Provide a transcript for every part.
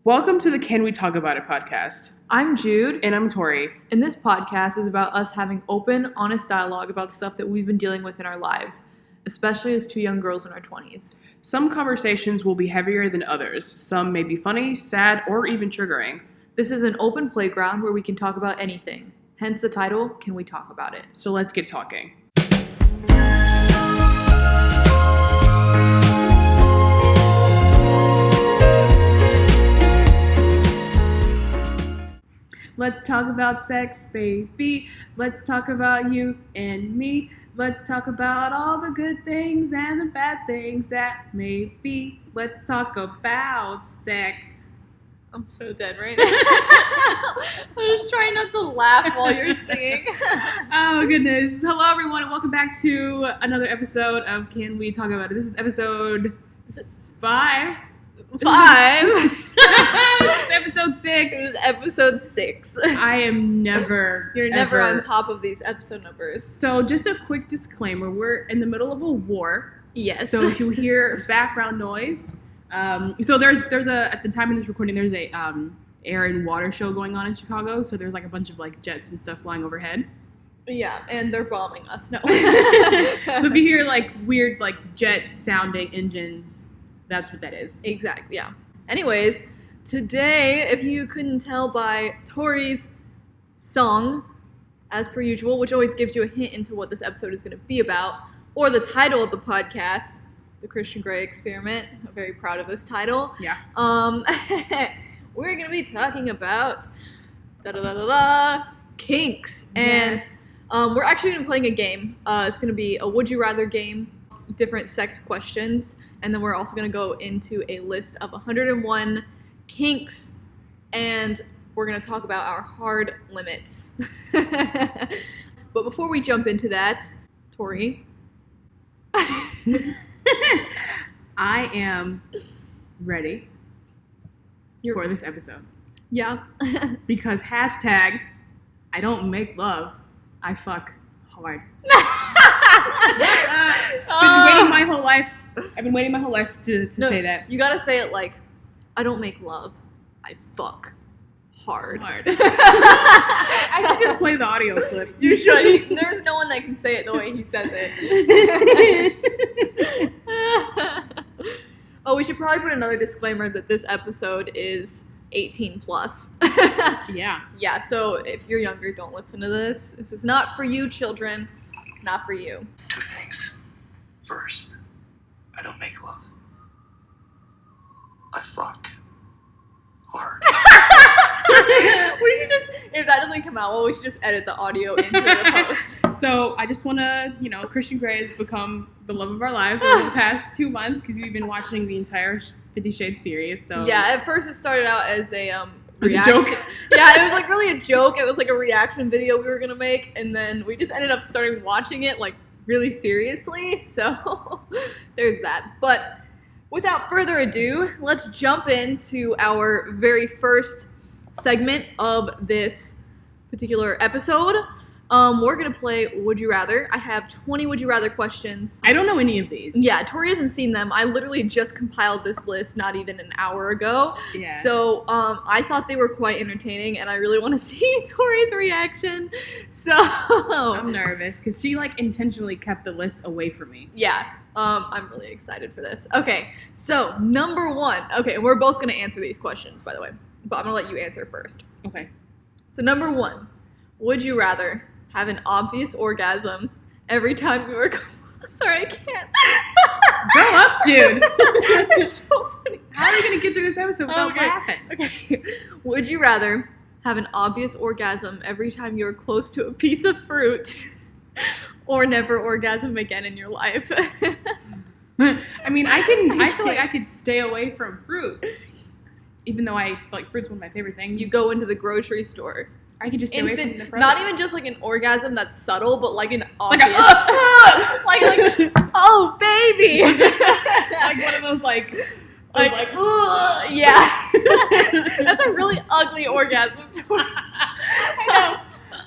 Welcome to the Can We Talk About It podcast. I'm Jude. And I'm Tori. And this podcast is about us having open, honest dialogue about stuff that we've been dealing with in our lives, especially as two young girls in our 20s. Some conversations will be heavier than others. Some may be funny, sad, or even triggering. This is an open playground where we can talk about anything. Hence the title, Can We Talk About It? So let's get talking. Let's talk about sex, baby. Let's talk about you and me. Let's talk about all the good things and the bad things that may be. Let's talk about sex. I'm so dead right now. I'm just trying not to laugh while you're singing. Oh, goodness. Hello, everyone, and welcome back to another episode of Can We Talk About It? This is episode 5. This is episode 6. This is episode 6. I am never. You're never on top of these episode numbers. So, just a quick disclaimer: we're in the middle of a war. Yes. So if you hear background noise, so there's a at the time of this recording there's a air and water show going on in Chicago. So there's like a bunch of like jets and stuff flying overhead. Yeah, and they're bombing us. No. So if you hear like weird like jet sounding engines, that's what that is. Exactly, yeah. Anyways, today, if you couldn't tell by Tori's song, as per usual, which always gives you a hint into what this episode is going to be about, or the title of the podcast, The Christian Grey Experiment. I'm very proud of this title. Yeah. We're going to be talking about KINKS. And Yes. we're actually going to be playing a game. It's going to be a Would You Rather game, different sex questions. And then we're also going to go into a list of 101 kinks, and we're going to talk about our hard limits. But before we jump into that, Tori. I am ready for this episode. Yeah. Because hashtag I don't make love, I fuck hard. I've been waiting my whole life to say that. You gotta say it like, I don't make love, I fuck hard. I should just play the audio clip. You should. There's no one that can say it the way he says it. Oh, we should probably put another disclaimer that this episode is 18 plus. Yeah. Yeah, so if you're younger, don't listen to this. This is not for you, children. Not for you. 2 things. First, I don't make love. I fuck hard. We should just, if that doesn't come out, well, we should just edit the audio into the post. So I just want to, Christian Grey has become the love of our lives over the past 2 months because we've been watching the entire 50 Shades series. So yeah, at first it started out as a reaction. joke. Yeah, it was like really a joke. It was like a reaction video we were gonna make, and then we just ended up starting watching it like really seriously. So there's that. But without further ado, let's jump into our very first segment of this particular episode. We're gonna play Would You Rather. I have 20 Would You Rather questions. I don't know any of these. Yeah, Tori hasn't seen them. I literally just compiled this list not even an hour ago. Yeah. So I thought they were quite entertaining, and I really want to see Tori's reaction. So I'm nervous because she like intentionally kept the list away from me. yeah, I'm really excited for this. Okay, so number 1. Okay, and we're both gonna answer these questions, by the way, but I'm gonna let you answer first. Okay. So number 1, would you rather have an obvious orgasm every time you were... Sorry, I can't. Grow up, Jude. It's so funny. How are we going to get through this episode without laughing? Okay. Would you rather have an obvious orgasm every time you're close to a piece of fruit or never orgasm again in your life? I mean, I feel like I could stay away from fruit. Even though fruit's one of my favorite things. You go into the grocery store. I could just stay away from the fruit. Not even just like an orgasm that's subtle, but like an Like obvious... like, oh, baby! like one of those yeah. That's a really ugly orgasm.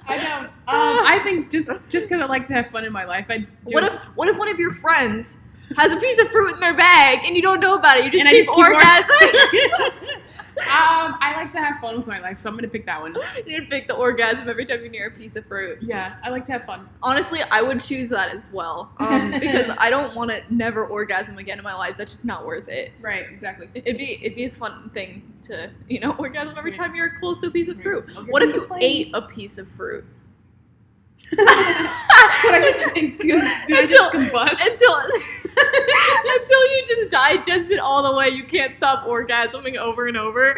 I know. I think just because I like to have fun in my life, What if one of your friends has a piece of fruit in their bag and you don't know about it. You just And I keep just keep orgasming. I like to have fun with my life, so I'm gonna pick that one. You'd pick the orgasm every time you're near a piece of fruit. Yeah, I like to have fun. Honestly, I would choose that as well. Because I don't want to never orgasm again in my life. That's just not worth it. Right, exactly. It'd be a fun thing to, orgasm every time you're close to a piece of fruit. I'll What give if you you the ate planes. a piece of fruit? What I just think, did I just combust? Until you just digest it all the way, you can't stop orgasming over and over.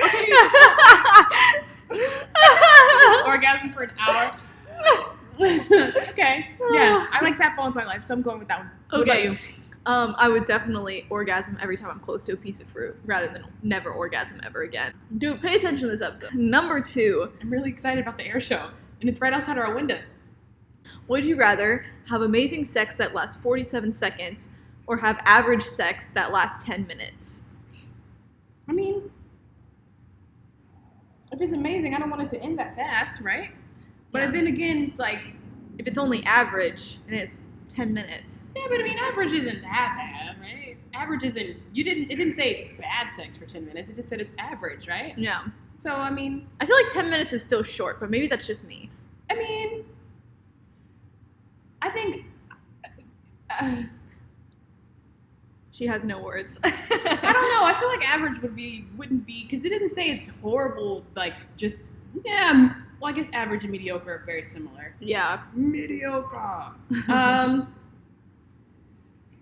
Orgasm for an hour. Okay. Yeah, I like to have fun with my life, so I'm going with that one. What about you? I would definitely orgasm every time I'm close to a piece of fruit rather than never orgasm ever again. Dude, pay attention to this episode. Number 2. I'm really excited about the air show, and it's right outside our window. Would you rather have amazing sex that lasts 47 seconds or have average sex that lasts 10 minutes? I mean, if it's amazing, I don't want it to end that fast, right? But Yeah. then again, it's like, If it's only average and it's 10 minutes. yeah, but I mean, average isn't that bad, right? Average isn't, it didn't say bad sex for 10 minutes, it just said it's average, right? Yeah. So, I mean, I feel like 10 minutes is still short, but maybe that's just me. I think, She has no words. I don't know, I feel like average wouldn't be, because it didn't say it's horrible, like, just, yeah, well, I guess average and mediocre are very similar. Yeah. Mediocre.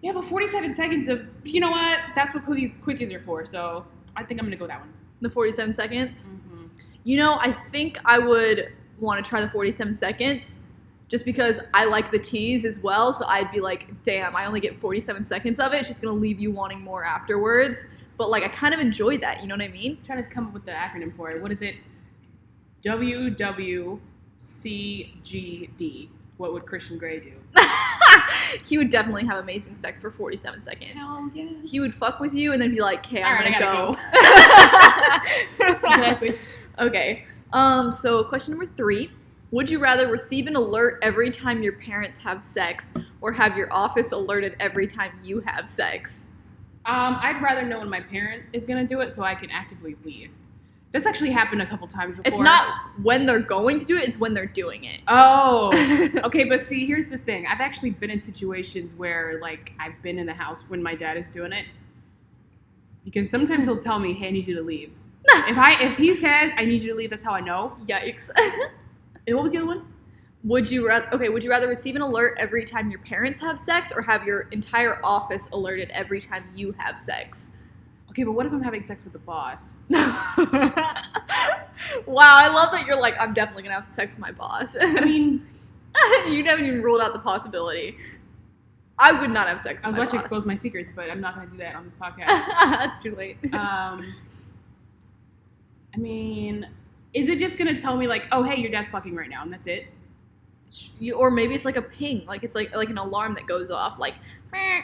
Yeah, but 47 seconds of, you know what? That's what quickies are for, so I think I'm gonna go that one. The 47 seconds. Mm-hmm. I think I would want to try the 47 seconds just because I like the tease as well. So I'd be like, damn, I only get 47 seconds of it. It's just going to leave you wanting more afterwards. But like, I kind of enjoy that. You know what I mean? I'm trying to come up with the acronym for it. What is it? WWCGD. What would Christian Grey do? He would definitely have amazing sex for 47 seconds. Hell yeah. He would fuck with you and then be like, okay, I'm All right, gonna go. Exactly. Okay. So question number 3. Would you rather receive an alert every time your parents have sex or have your office alerted every time you have sex? I'd rather know when my parent is gonna do it so I can actively leave. That's actually happened a couple times before. It's not when they're going to do it, it's when they're doing it. Oh, okay, but see, here's the thing. I've actually been in situations where, like, I've been in the house when my dad is doing it. Because sometimes he'll tell me, hey, I need you to leave. If he says, I need you to leave, that's how I know. Yikes. And what was the other one? Would you rather receive an alert every time your parents have sex or have your entire office alerted every time you have sex? Okay, but what if I'm having sex with the boss? Wow, I love that you're like, I'm definitely gonna have sex with my boss. I mean, you haven't even ruled out the possibility. I would not have sex with I was my about to boss. expose my secrets, but I'm not going to do that on this podcast. That's too late. I mean, is it just going to tell me, like, oh, hey, your dad's fucking right now, and that's it? Or maybe it's like a ping, like it's like an alarm that goes off, like, like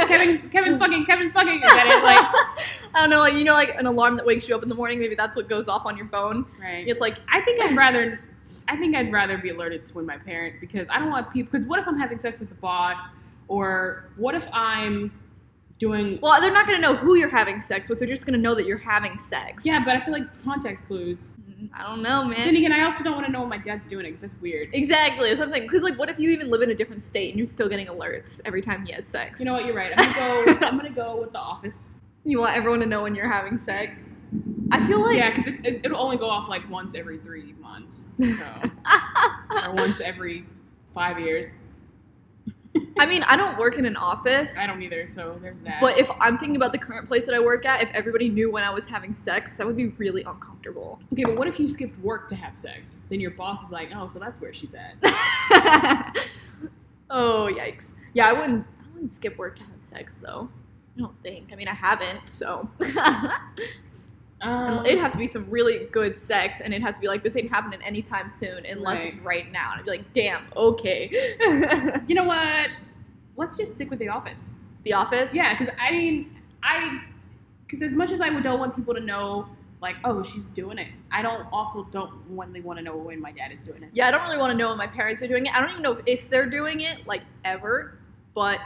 Kevin's fucking, is that it? Like, I don't know, like, like an alarm that wakes you up in the morning. Maybe that's what goes off on your phone. right. It's like, I think I'd rather be alerted to when my parent, because I don't want people, because what if I'm having sex with the boss, or what if I'm doing... well, they're not going to know who you're having sex with. They're just going to know that you're having sex. Yeah, but I feel like context clues. I don't know, man. Then again, I also don't want to know when my dad's doing it, because that's weird. Exactly, or something. Because, like, what if you even live in a different state and you're still getting alerts every time he has sex? You know what, you're right. I'm gonna go with The Office. You want everyone to know when you're having sex? I feel like... yeah, because it'll only go off, like, once every 3 months. So. Or once every 5 years. I mean, I don't work in an office. I don't either, so there's that. But if I'm thinking about the current place that I work at, if everybody knew when I was having sex, that would be really uncomfortable. Okay, but what if you skipped work to have sex? Then your boss is like, oh, so that's where she's at. Oh, yikes. Yeah, I wouldn't skip work to have sex, though. I don't think. I mean, I haven't, so. It'd have to be some really good sex, and it'd have to be like, this ain't happening anytime soon, unless it's right now. And I'd be like, damn, okay. You know what? Let's just stick with The Office. The Office? Yeah, because because as much as I don't want people to know, like, oh, she's doing it, I don't really want to know when my dad is doing it. Yeah, I don't really want to know when my parents are doing it. I don't even know if they're doing it, like, ever, but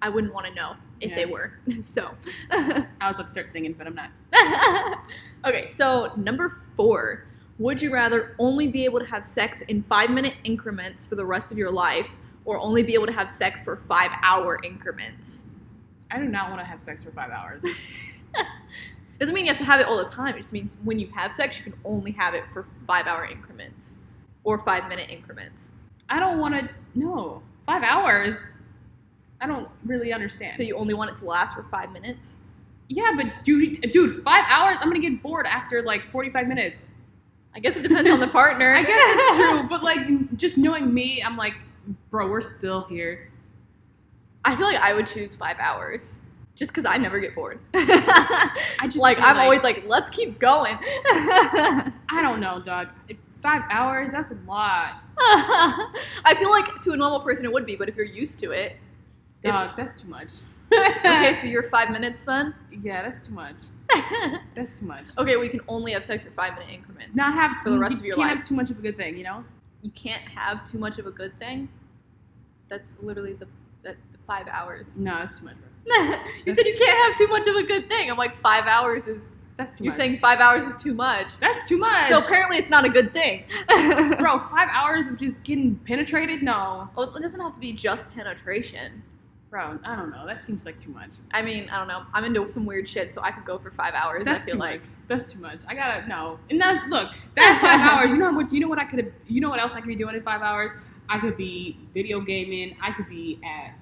I wouldn't want to know if they were. So. I was about to start singing, but I'm not. Okay, so number 4. Would you rather only be able to have sex in 5-minute increments for the rest of your life, or only be able to have sex for 5-hour increments? I do not want to have sex for 5 hours. Doesn't mean you have to have it all the time. It just means when you have sex, you can only have it for 5-hour increments or 5-minute increments. I don't want to. No, 5 hours. I don't really understand. So you only want it to last for 5 minutes? Yeah, but dude, 5 hours. I'm gonna get bored after like 45 minutes. I guess it depends on the partner. I guess it's true, but like just knowing me, I'm like, bro, we're still here. I feel like I would choose 5 hours. Just because I never get bored. I just I'm always like, let's keep going. I don't know, dog. 5 hours, that's a lot. I feel like to a normal person it would be, but if you're used to it. Dog, that's too much. Okay, so you're 5 minutes then? Yeah, that's too much. That's too much. Okay, we can only have sex for 5-minute increments. Not have for the rest of your life. You can't have too much of a good thing, you know? You can't have too much of a good thing? That's literally the 5 hours. No, that's too much, bro. You said you can't have too much of a good thing. I'm like, 5 hours is... That's too You're much. saying 5 hours is too much. That's too much. So apparently it's not a good thing. Bro, 5 hours of just getting penetrated? No. Well, it doesn't have to be just penetration. Bro, I don't know. That seems like too much. I mean, I don't know. I'm into some weird shit, so I could go for 5 hours. That's I feel too like much. That's too much. I gotta no. And that look, that 5 hours. You know what I could have. You know what else I could be doing in 5 hours? I could be video gaming. I could be at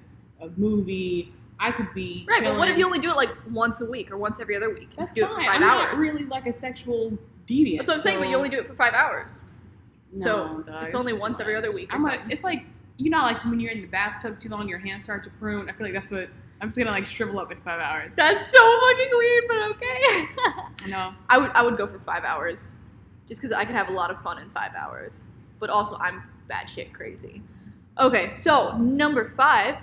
a movie. I could be right. chilling. But what if you only do it like once a week or once every other week? That's do fine. it for 5 I'm hours. not really like a sexual deviant. That's what I'm saying. But you only do it for 5 hours. No, So dog, it's only too once every much. other week. Or I'm something. like, it's like like when you're in the bathtub too long, your hands start to prune. I feel like that's what I'm just gonna like shrivel up in 5 hours. That's so fucking weird, but okay. I know. I would go for 5 hours, just because I could have a lot of fun in 5 hours. But also, I'm batshit crazy. Okay, so number 5.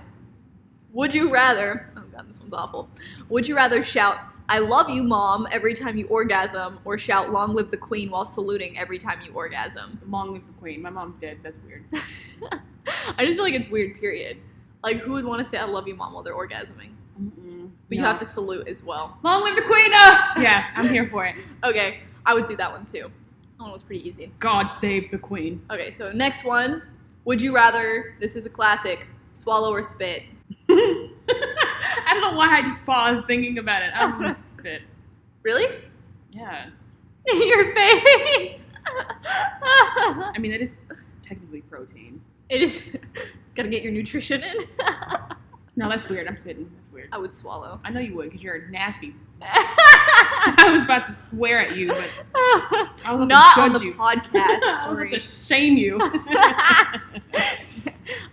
Would you rather? Oh god, this one's awful. Would you rather shout "I love you, Mom" every time you orgasm, or shout "Long live the Queen" while saluting every time you orgasm? Long live the Queen. My mom's dead. That's weird. I just feel like it's weird. Period. Like, who would want to say "I love you, Mom" while they're orgasming? But you have to salute as well. Long live the Queen! Yeah, I'm here for it. Okay, I would do that one too. That one was pretty easy. God save the Queen. Okay, so next one. Would you rather, this is a classic, swallow or spit? I don't know why I just paused thinking about it. I'm spit. Really? Yeah. Your face! I mean, it is technically protein. It is. Gotta get your nutrition in. No, that's weird. I'm spitting. That's weird. I would swallow. I know you would because you're nasty. I was about to swear at you, but I was Not about on to the judge you. podcast. I was Tori. about to shame you.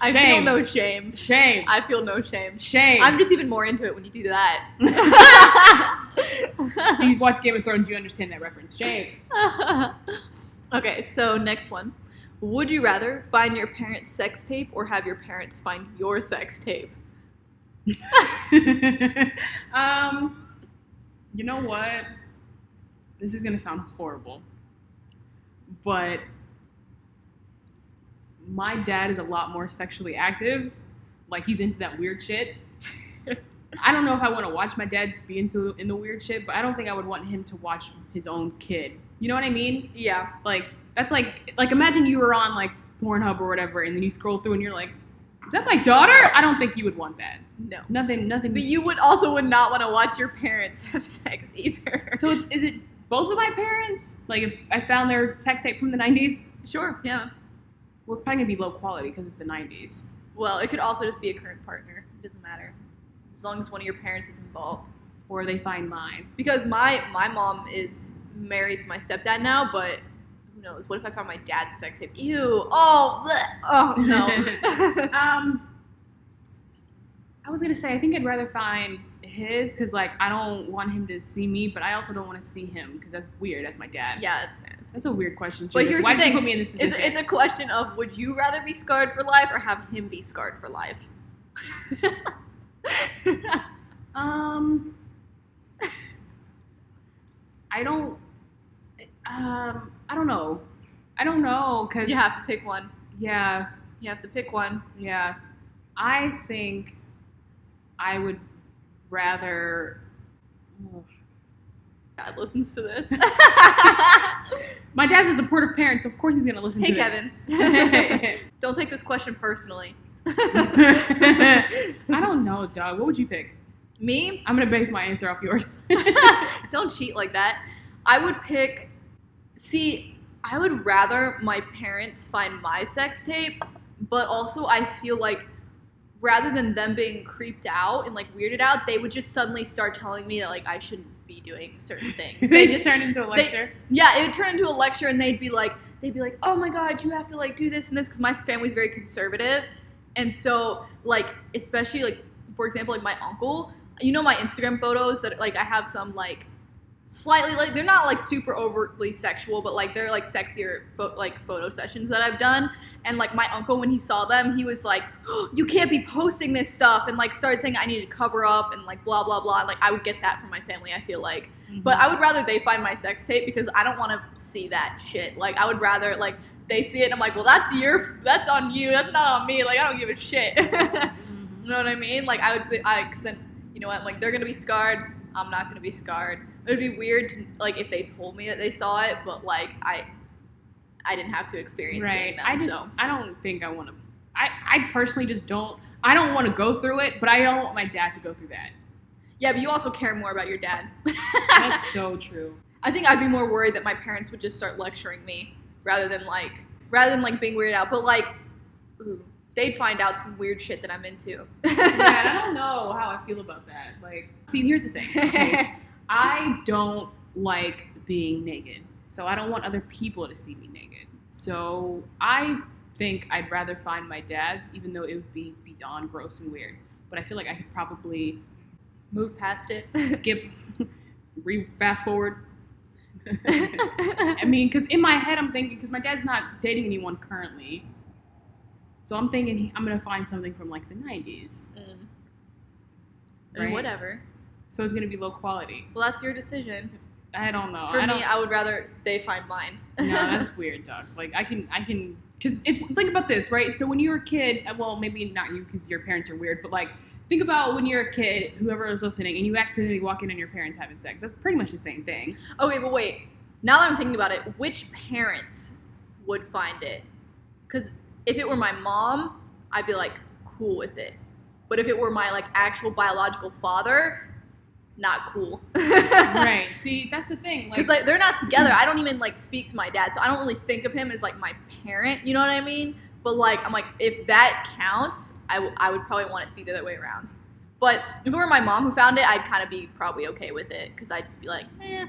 I feel Shame. no shame. Shame. I feel no shame. Shame. I'm just even more into it when you do that. You watch Game of Thrones, you understand that reference. Shame. Okay, so next one. Would you rather find your parents' sex tape or have your parents find your sex tape? You know what? This is gonna sound horrible, but my dad is a lot more sexually active. Like, he's into that weird shit. I don't know if I want to watch my dad be in the weird shit, but I don't think I would want him to watch his own kid. You know what I mean? Yeah. Like, that's like imagine you were on like Pornhub or whatever, and then you scroll through and you're like, is that my daughter? I don't think you would want that. No. Nothing. But you would not want to watch your parents have sex either. So is it both of my parents? Like, if I found their sex tape from the 90s? Sure, yeah. Well, it's probably gonna be low quality because it's the 90s. Well, it could also just be a current partner. It doesn't matter. As long as one of your parents is involved. Or they find mine. Because my mom is married to my stepdad now, but who knows? What if I found my dad's sex tape? Ew. Oh, bleh. Oh no. I was gonna say, I think I'd rather find his, because like I don't want him to see me, but I also don't want to see him because that's weird. That's my dad. Yeah, that's a weird question. But Jude. here's Why the did thing. you put me in this position? It's a question of, would you rather be scarred for life or have him be scarred for life? I don't know. I don't know, because You have to pick one. yeah, You have to pick one. yeah. I think I would rather. God listens to this. My dad's a supportive parent, so of course he's gonna listen to Kevin. this. Don't take this question personally. I don't know, dog. What would you pick? Me? I'm gonna base my answer off yours. Don't cheat like that. I would pick. See, I would rather my parents find my sex tape, but also I feel like rather than them being creeped out and like weirded out, they would just suddenly start telling me that like I shouldn't be doing certain things. They just turn into a lecture. Yeah, it would turn into a lecture, and they'd be like, oh my god, you have to like do this and this, because my family's very conservative, and so like especially like for example like my uncle, you know my Instagram photos that like I have some like slightly like they're not like super overtly sexual, but like they're like sexier like photo sessions that I've done, and like my uncle when he saw them he was like, oh, you can't be posting this stuff, and like started saying I need to cover up and like blah blah blah, and like I would get that from my family, I feel like. But I would rather they find my sex tape because I don't want to see that shit. Like I would rather like they see it and I'm like, well that's on you, that's not on me, like I don't give a shit. You know what I mean? Like then you know what, like they're gonna be scarred, I'm not gonna be scarred. It would be weird to, like if they told me that they saw it, but like I didn't have to experience seeing them. I don't think I want to. I personally just don't. I don't want to go through it, but I don't want my dad to go through that. Yeah, but you also care more about your dad. That's so true. I think I'd be more worried that my parents would just start lecturing me rather than being weirded out. But like, ooh, they'd find out some weird shit that I'm into. Yeah, I don't know how I feel about that. Like, see, here's the thing. Okay? I don't like being naked, so I don't want other people to see me naked. So I think I'd rather find my dad's, even though it would be beyond gross and weird. But I feel like I could probably move past it, skip, fast forward. I mean, because in my head I'm thinking, because my dad's not dating anyone currently, so I'm thinking I'm gonna find something from like the 90s. Right? Whatever. So it's gonna be low quality. Well, that's your decision. I don't know. For me, I would rather they find mine. No, that's weird, Doug. Like I can, because think about this, right? So when you were a kid, well, maybe not you because your parents are weird, but like think about when you're a kid, whoever is listening, and you accidentally walk in on your parents having sex. That's pretty much the same thing. Okay, but wait. Now that I'm thinking about it, which parents would find it? Because if it were my mom, I'd be like cool with it. But if it were my like actual biological father, not cool. Right. See, that's the thing. Because like they're not together. I don't even like speak to my dad, so I don't really think of him as like my parent. You know what I mean? But like I'm like, if that counts, I would probably want it to be the other way around. But if it were my mom who found it, I'd kind of be probably okay with it because I'd just be like, eh.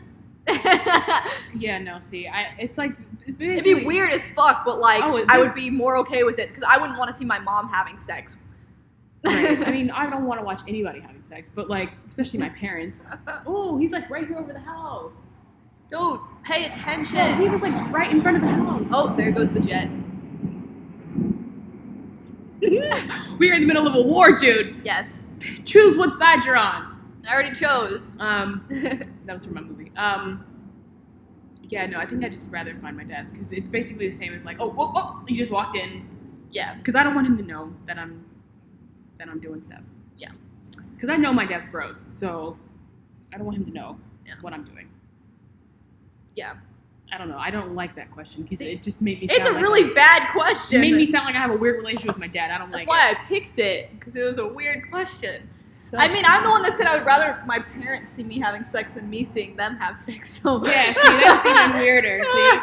Yeah. No. See, it'd be weird as fuck, but like I would be more okay with it because I wouldn't want to see my mom having sex. Right. I mean, I don't want to watch anybody having sex, but like, especially my parents. Oh, he's like right here over the house. Dude, pay attention. Oh, he was like right in front of the house. Oh, there goes the jet. We are in the middle of a war, Jude. Yes. Choose what side you're on. I already chose. That was from my movie. Yeah, no, I think I'd just rather find my dad's because it's basically the same as like, oh, you just walked in. Yeah. Because I don't want him to know that I'm doing stuff. Yeah. Because I know my dad's gross, so I don't want him to know what I'm doing. Yeah. I don't know. I don't like that question because it just made me. It's a really bad question. It made me sound like I have a weird relationship with my dad. I don't like it. That's why I picked it because it was a weird question. I mean, I'm the one that said I would rather my parents see me having sex than me seeing them have sex. So yeah, see, that's even weirder. See,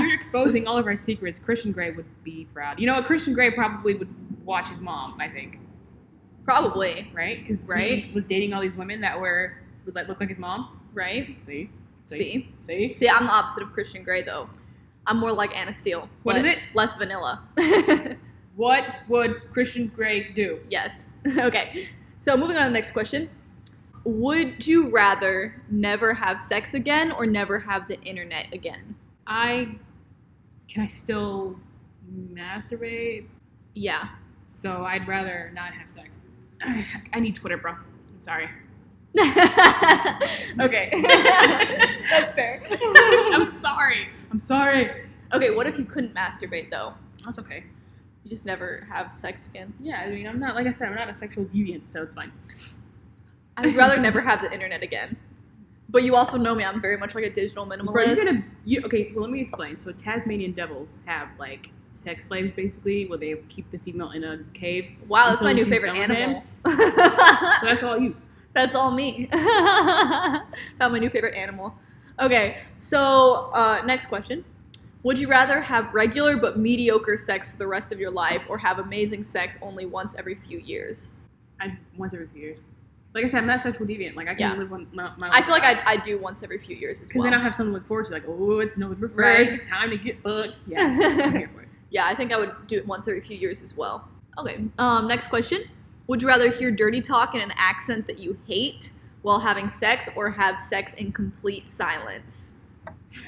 you're exposing all of our secrets. Christian Grey would be proud. You know, Christian Grey probably would watch his mom. I think. Probably. Right? Because he was dating all these women that would look like his mom. Right. See, I'm the opposite of Christian Grey though. I'm more like Anna Steele. What is it? Less vanilla. What would Christian Grey do? Yes. Okay. So moving on to the next question. Would you rather never have sex again or never have the internet again? Can I still masturbate? Yeah. So I'd rather not have sex. I need Twitter, bro. I'm sorry. Okay. That's fair. I'm sorry. Okay, what if you couldn't masturbate though? That's okay. You just never have sex again. Yeah, I mean, I'm not, like I said, I'm not a sexual deviant, so it's fine. I'd rather never have the internet again. But you also know me, I'm very much like a digital minimalist. Bro, okay, so let me explain. So Tasmanian devils have, like, sex slaves, basically, where they keep the female in a cave. Wow, that's my new favorite animal. So that's all you. That's all me. Found my new favorite animal. Okay, so next question. Would you rather have regular but mediocre sex for the rest of your life or have amazing sex only once every few years? Once every few years. Like I said, I'm not a sexual deviant. Like, I can live my life. I feel like I do once every few years as well. Because then I'll have something to look forward to. Like, oh, it's November 1st. It's time to get fucked. Yeah, I'm here for it. Yeah, I think I would do it once every few years as well. Okay, next question. Would you rather hear dirty talk in an accent that you hate while having sex or have sex in complete silence?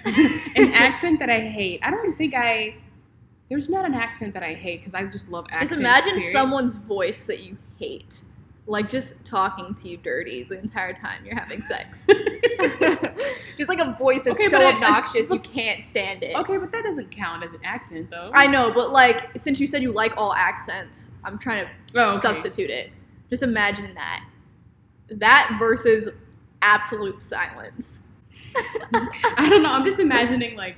An accent that I hate. I don't think there's not an accent that I hate because I just love accents. Just imagine someone's voice that you hate. Like, just talking to you dirty the entire time you're having sex. Just like a voice that's so obnoxious you can't stand it. Okay, but that doesn't count as an accent, though. I know, but like, since you said you like all accents, I'm trying to substitute it. Just imagine that. That versus absolute silence. I don't know. I'm just imagining, like,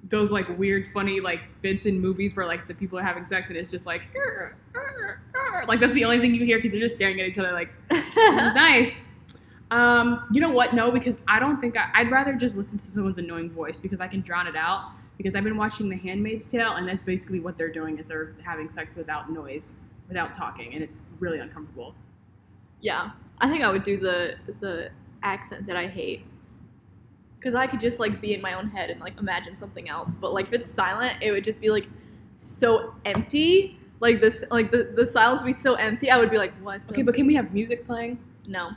those, like, weird, funny, like, bits in movies where, like, the people are having sex and it's just like, like, that's the only thing you hear because you're just staring at each other like, this is nice. You know what? No, because I don't think I'd rather just listen to someone's annoying voice because I can drown it out. Because I've been watching The Handmaid's Tale, and that's basically what they're doing is they're having sex without noise, without talking, and it's really uncomfortable. Yeah, I think I would do the accent that I hate. Because I could just, like, be in my own head and, like, imagine something else. But, like, if it's silent, it would just be, like, so empty. Like, this, like the silence would be so empty, I would be like, what? Okay, but can we have music playing? No.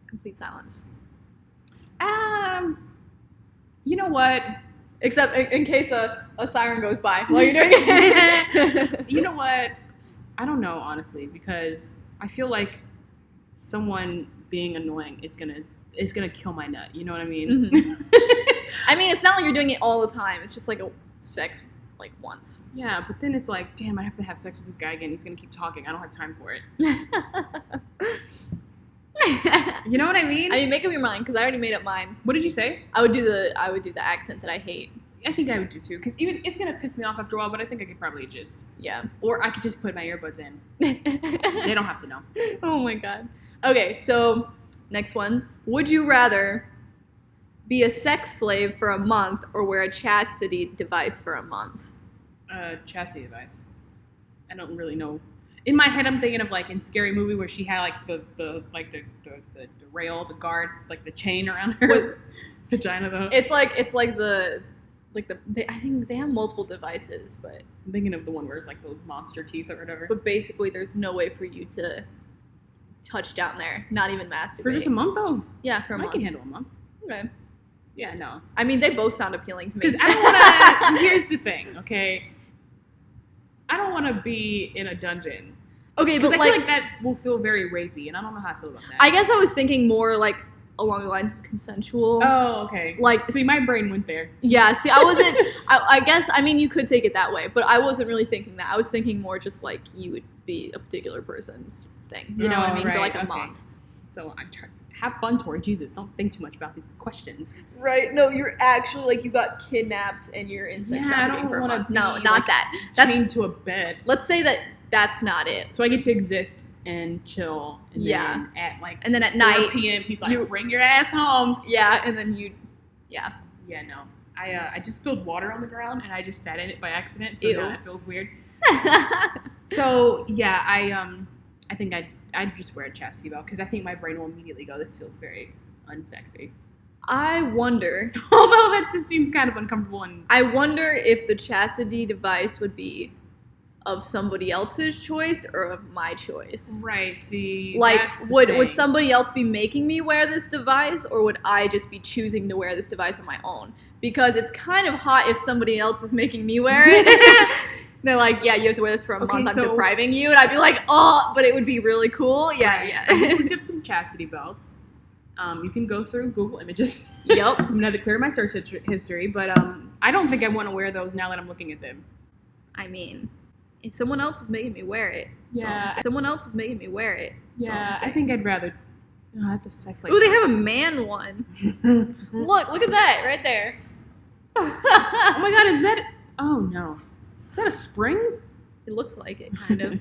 Complete silence. You know what? Except in case a siren goes by while you're doing it. You know what? I don't know, honestly, because I feel like someone being annoying, it's gonna kill my nut. You know what I mean? Mm-hmm. I mean, it's not like you're doing it all the time. It's just like a sex, like, once. Yeah, but then it's like, damn, I have to have sex with this guy again. He's gonna keep talking. I don't have time for it. You know what I mean? I mean, make up your mind because I already made up mine. What did you say? I would do the accent that I hate. I think I would do too, because even it's gonna piss me off after a while. But I think I could probably just or I could just put my earbuds in. They don't have to know. Oh my god. Okay, so next one. Would you rather be a sex slave for a month or wear a chastity device for a month? Chastity device. I don't really know. In my head, I'm thinking of, like, in Scary Movie where she had, like, the rail, the guard, like, the chain around her vagina, though. It's like I think they have multiple devices, but I'm thinking of the one where it's, like, those monster teeth or whatever. But basically, there's no way for you to touch down there, not even masturbate. For just a month, though? Yeah, for a month. I can handle a month. Okay. Yeah, no. I mean, they both sound appealing to me. Because I don't want to... Here's the thing, okay? I don't want to be in a dungeon. Okay, but I feel like that will feel very rapey, and I don't know how I feel about that. I guess I was thinking more, like, along the lines of consensual. Oh, okay. Like, see, my brain went there. Yeah, see, I wasn't... I guess, I mean, you could take it that way, but I wasn't really thinking that. I was thinking more just, like, you would be a particular person's thing. You know what I mean? Right, for, like, a month. So I'm trying... Have fun, Tori. Jesus, don't think too much about these questions. Right. No, you're actually, like, you got kidnapped and you're in sex trafficking for a month. No, not like, that. That's chained to a bed. Let's say that that's not it. So I get to exist and chill. And then at, like, and then at 4 night, p.m., he's like, bring your ass home. Yeah, and then you, Yeah, no. I just spilled water on the ground and I just sat in it by accident. So now it feels weird. So, yeah, I think I'd just wear a chastity belt because I think my brain will immediately go, this feels very unsexy. I wonder. Although that just seems kind of uncomfortable. And I wonder if the chastity device would be of somebody else's choice or of my choice. Right, see. Like, would somebody else be making me wear this device or would I just be choosing to wear this device on my own? Because it's kind of hot if somebody else is making me wear it. They're like, yeah, you have to wear this for a month. I'm depriving you. And I'd be like, oh, but it would be really cool. Yeah, right. yeah. I just looked up some chastity belts. You can go through Google Images. Yep. I'm going to clear my search history, but I don't think I want to wear those now that I'm looking at them. I mean, if someone else is making me wear it, Yeah. if someone else is making me wear it. Yeah, I think I'd rather. Oh, that's a sex like. Ooh, they have a man one. Look at that right there. Oh my god, is that? Oh no, is that a spring? It looks like it, kind of.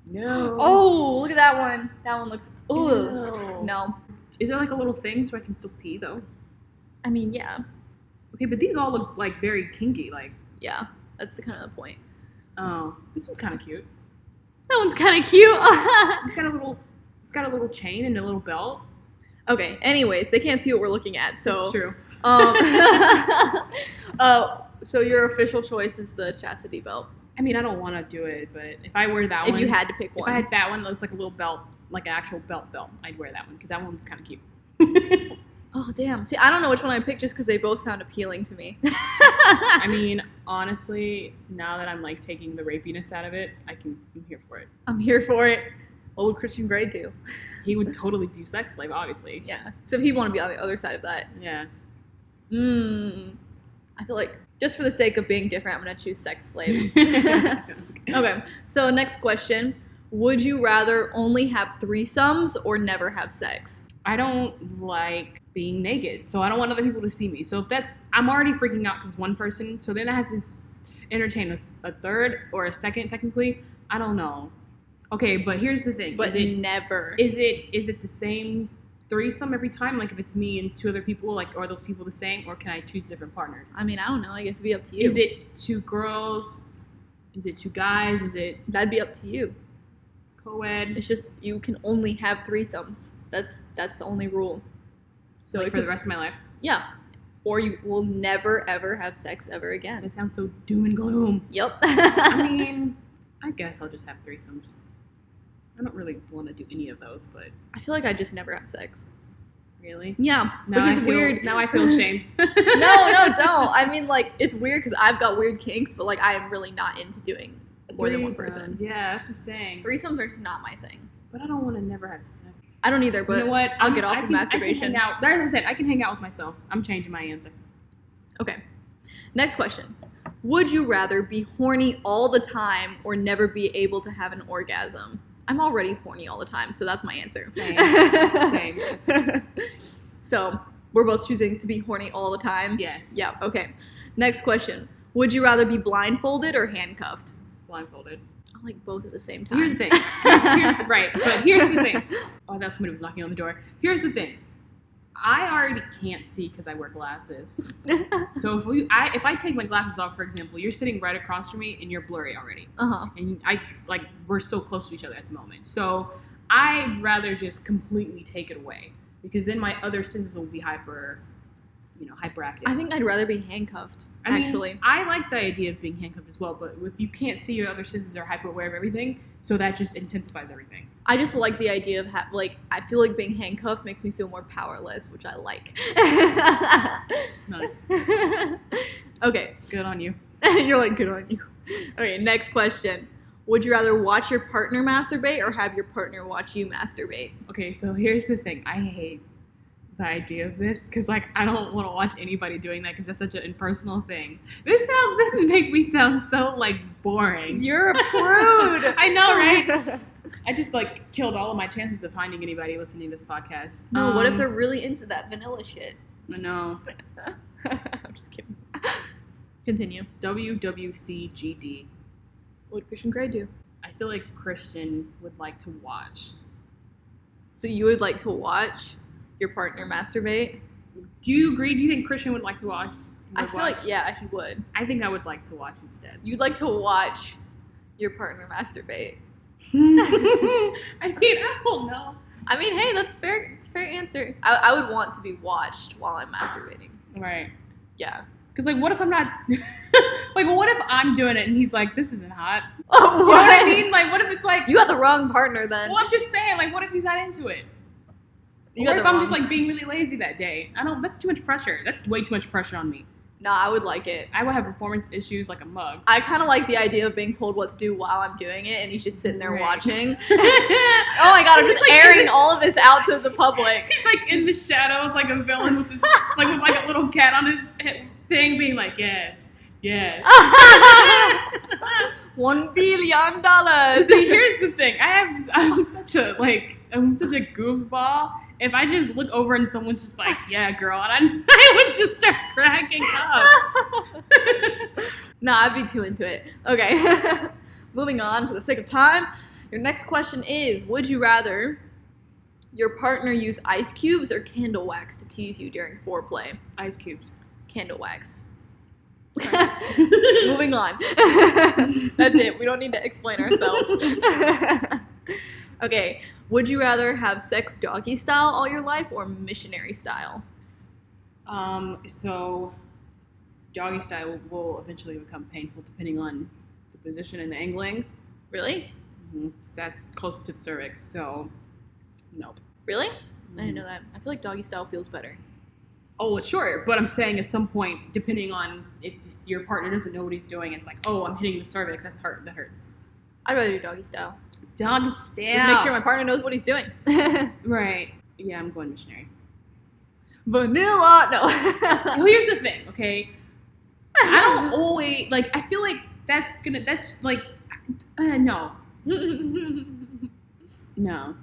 No. Oh, look at that one. That one looks. Ooh. Ew. No. Is there like a little thing so I can still pee though? I mean, yeah. Okay, but these all look like very kinky. Like, Yeah. That's the kind of the point. oh, this one's kind of cute. That one's kind of cute. It's got a little chain and a little belt. Okay. Anyways, they can't see what we're looking at, so. It's true. So your official choice is the chastity belt. I mean, I don't want to do it, but if I wear that If one, you had to pick if one. I had that one, that's like a little belt, like an actual belt, I'd wear that one because that one was kind of cute. Oh, damn. See, I don't know which one I picked just because they both sound appealing to me. I mean, honestly, now that I'm like taking the rapiness out of it, I'm here for it. I'm here for it. What would Christian Grey do? He would totally do sex slave, obviously. Yeah. So if he'd want to be on the other side of that. Yeah. I feel like just for the sake of being different, I'm going to choose sex slave. Okay. So next question. Would you rather only have threesomes or never have sex? I don't like being naked, so I don't want other people to see me. So if that's, I'm already freaking out because one person, so then I have to entertain a third or a second, technically. I don't know. Okay, but here's the thing. But never. Is it the same threesome every time? Like if it's me and two other people, like are those people the same, or can I choose different partners? I mean, I don't know. I guess it'd be up to you. Is it two girls? Is it two guys? Is it That'd be up to you. co-ed? It's just you can only have threesomes. That's the only rule. So Like it for could, the rest of my life? yeah. Or you will never ever have sex ever again. That sounds so doom and gloom. Yep. I mean, I guess I'll just have threesomes. I don't really want to do any of those, but I feel like I just never have sex. really? Yeah, Now which is I feel- weird. Now I feel ashamed. No, don't. I mean, like, it's weird because I've got weird kinks, but, like, I am really not into doing more than one person. Yeah, that's what I'm saying. Threesomes are just not my thing. But I don't want to never have sex. I don't either, but you know what? I'll get off I of can- masturbation. I can hang out. Like I said, I can hang out with myself. I'm changing my answer. Okay. Next question. Would you rather be horny all the time or never be able to have an orgasm? I'm already horny all the time, so that's my answer. Same. So, we're both choosing to be horny all the time? Yes. Yeah, okay. Next question. Would you rather be blindfolded or handcuffed? Blindfolded. I like both at the same time. Here's the thing. Here's the thing. Oh, that's somebody was knocking on the door. Here's the thing. I already can't see because I wear glasses. So if I take my glasses off, for example, you're sitting right across from me and you're blurry already. Uh-huh. And we're so close to each other at the moment. So I'd rather just completely take it away because then my other senses will be hyperactive. I think I'd rather be handcuffed, actually. I like the idea of being handcuffed as well, but if you can't see, your other senses are hyper aware of everything, so that just intensifies everything. I just like the idea of, I feel like being handcuffed makes me feel more powerless, which I like. Nice. Okay. Good on you. You're like, good on you. Okay, next question. Would you rather watch your partner masturbate or have your partner watch you masturbate? Okay, so here's the thing. I hate the idea of this because I don't want to watch anybody doing that because that's such an impersonal thing. This make me sound so boring. You're a prude. I know, right? I just killed all of my chances of finding anybody listening to this podcast. No, what if they're really into that vanilla shit? I know. I'm just kidding. Continue. WWCGD. What would Christian Grey do? I feel like Christian would like to watch. So you would like to watch your partner masturbate? Do you agree? Do you think Christian would like to watch? I feel like, yeah, he would. I think I would like to watch instead. You'd like to watch your partner masturbate. I mean, I don't know. I mean, hey, that's fair. It's a fair answer. I would want to be watched while I'm masturbating. Right. Yeah. Because, what if I'm not... what if I'm doing it and he's like, this isn't hot? Oh, You know what I mean? What if it's You got the wrong partner then. Well, I'm just saying, what if he's not into it? You Or got if the I'm wrong- just, being really lazy that day. That's too much pressure. That's way too much pressure on me. Nah, I would like it. I would have performance issues like a mug. I kind of like the idea of being told what to do while I'm doing it, and he's just sitting there Right. watching. Oh my god, I'm just airing all of this out to the public. He's in the shadows like a villain with his with a little cat on his thing being like, yes. $1 billion. See, here's the thing. I'm such a goofball. If I just look over and someone's just like, yeah, girl, and I would just start cracking up. Nah, I'd be too into it. Okay. Moving on for the sake of time. Your next question is, would you rather your partner use ice cubes or candle wax to tease you during foreplay? Ice cubes. Candle wax. Moving on. That's it. We don't need to explain ourselves. Okay. Would you rather have sex doggy style all your life or missionary style? So doggy style will eventually become painful depending on the position and the angling. Really? Mm-hmm. That's closer to the cervix, so nope. Really? I didn't know that. I feel like doggy style feels better. Oh, well, sure, but I'm saying at some point, depending on if your partner doesn't know what he's doing, it's like, oh, I'm hitting the cervix, that hurts. I'd rather do doggy style. Doggy style. Just make sure my partner knows what he's doing. Right. Yeah, I'm going missionary. Vanilla. No. Well, here's the thing, okay? I don't always, like, I feel like that's like, no. No.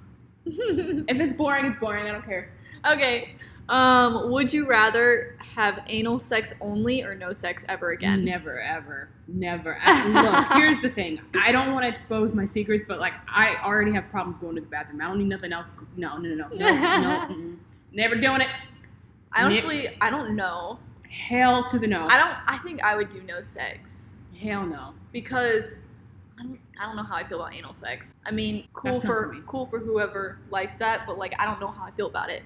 If it's boring, it's boring. I don't care. Okay. Would you rather have anal sex only or no sex ever again? Never, ever. Never. Look, here's the thing. I don't want to expose my secrets, but, like, I already have problems going to the bathroom. I don't need nothing else. No. Never doing it. Honestly, I don't know. Hell to the no. I think I would do no sex. Hell no. Because I don't know how I feel about anal sex. I mean, cool for whoever likes that, but, like, I don't know how I feel about it.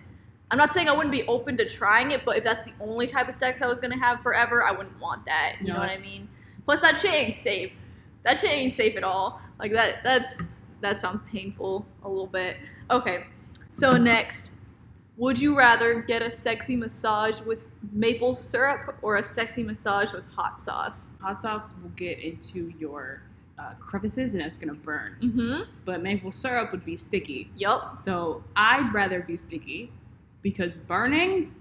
I'm not saying I wouldn't be open to trying it, but if that's the only type of sex I was gonna have forever, I wouldn't want that. You know what I mean? Plus, that shit ain't safe. That shit ain't safe at all. Like, that sounds painful a little bit. Okay, so next, would you rather get a sexy massage with maple syrup or a sexy massage with hot sauce? Hot sauce will get into your crevices and it's gonna burn. Mm-hmm. But maple syrup would be sticky. Yup. So I'd rather do sticky because burning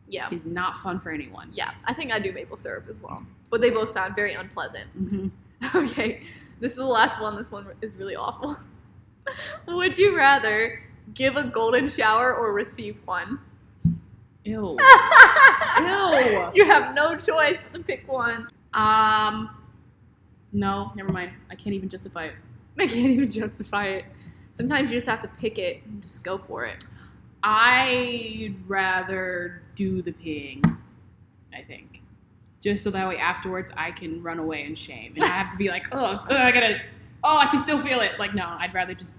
is not fun for anyone. Yeah, I think I'd do maple syrup as well. But they both sound very unpleasant. Mm-hmm. Okay, this is the last one. This one is really awful. Would you rather give a golden shower or receive one? Ew. Ew. You have no choice but to pick one. No, never mind. I can't even justify it. I can't even justify it. Sometimes you just have to pick it and just go for it. I'd rather do the peeing, I think. Just so that way afterwards I can run away in shame. And I have to be like, I can still feel it. Like, no, I'd rather just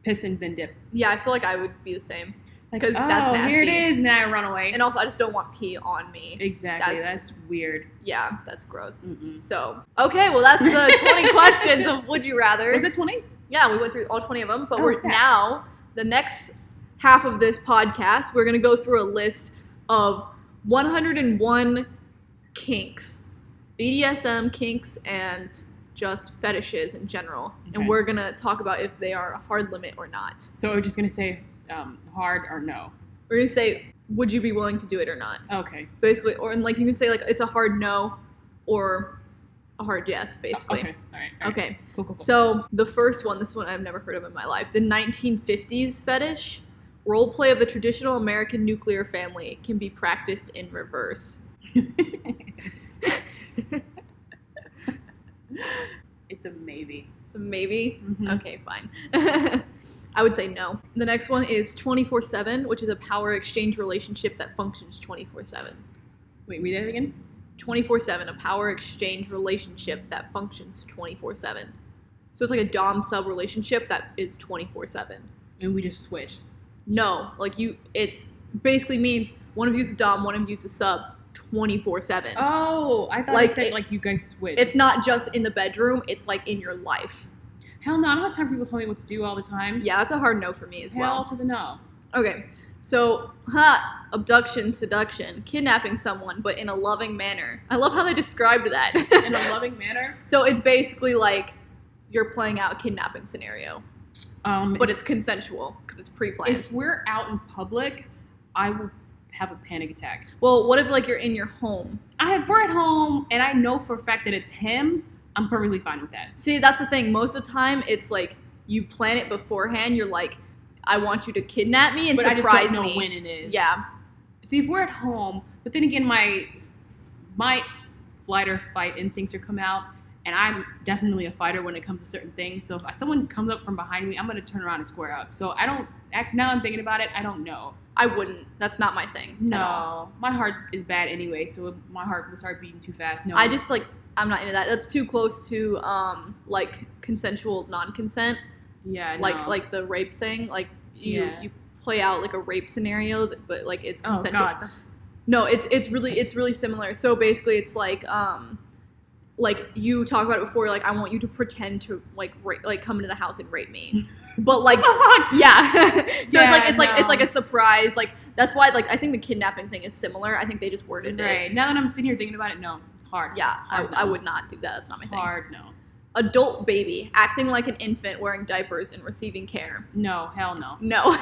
piss and then dip. Yeah, I feel like I would be the same. Like, because that's nasty. Here it is, and then I run away. And also, I just don't want pee on me. Exactly, that's weird. Yeah, that's gross. Mm-mm. So, okay, well, that's the 20 questions of Would You Rather. Was it 20? Yeah, we went through all 20 of them, but we're now, the next half of this podcast, we're going to go through a list of 101 kinks, BDSM kinks, and just fetishes in general. Okay. And we're going to talk about if they are a hard limit or not. So we're just going to say hard or no? We're going to say, would you be willing to do it or not? Okay. Basically, or and like you can say like it's a hard no or a hard yes, basically. Okay, all right. Okay. Cool. So the first one, this one I've never heard of in my life, the 1950s fetish. Role play of the traditional American nuclear family can be practiced in reverse. It's a maybe. It's a maybe? Mm-hmm. Okay, fine. I would say no. The next one is 24/7, which is a power exchange relationship that functions 24/7. Wait, read that again? 24/7, a power exchange relationship that functions 24/7. So it's like a dom-sub relationship that is 24/7. And we just switch. No, like it's basically means one of you is a dom, one of you is a sub, 24/7. Oh, I thought it said like you guys switch. It's not just in the bedroom, it's like in your life. Hell no, I don't have time for people telling me what to do all the time. Yeah, that's a hard no for me as well. Hell to the no. Okay, so, abduction, seduction, kidnapping someone, but in a loving manner. I love how they described that. In a loving manner? So it's basically like you're playing out a kidnapping scenario. But it's consensual, because it's pre-planned. If we're out in public, I will have a panic attack. Well, what if like you're in your home? We're at home, and I know for a fact that it's him, I'm perfectly fine with that. See, that's the thing. Most of the time, it's like you plan it beforehand. You're like, I want you to kidnap me and but surprise I just don't know me. when it is. Yeah. See, if we're at home, but then again, my flight or fight instincts are come out, and I'm definitely a fighter when it comes to certain things. So if someone comes up from behind me, I'm gonna turn around and square up. So I don't act. Now I'm thinking about it. I don't know. I wouldn't. That's not my thing. At all. No, my heart is bad anyway, so my heart will start beating too fast. No, I just like, I'm not into that. That's too close to like consensual non-consent. yeah, Like the rape thing. Like you play out like a rape scenario, but like it's oh consensual. god, that's No, it's really similar. So basically, it's like you talk about it before. Like I want you to pretend to like come into the house and rape me, but like yeah. So Yeah, it's like a surprise. Like that's why like I think the kidnapping thing is similar. I think they just worded it. right. Now that I'm sitting here thinking about it, no, hard. Yeah, hard no. I would not do that. That's not my thing. Hard no. Adult baby acting like an infant wearing diapers and receiving care. No, hell no. No,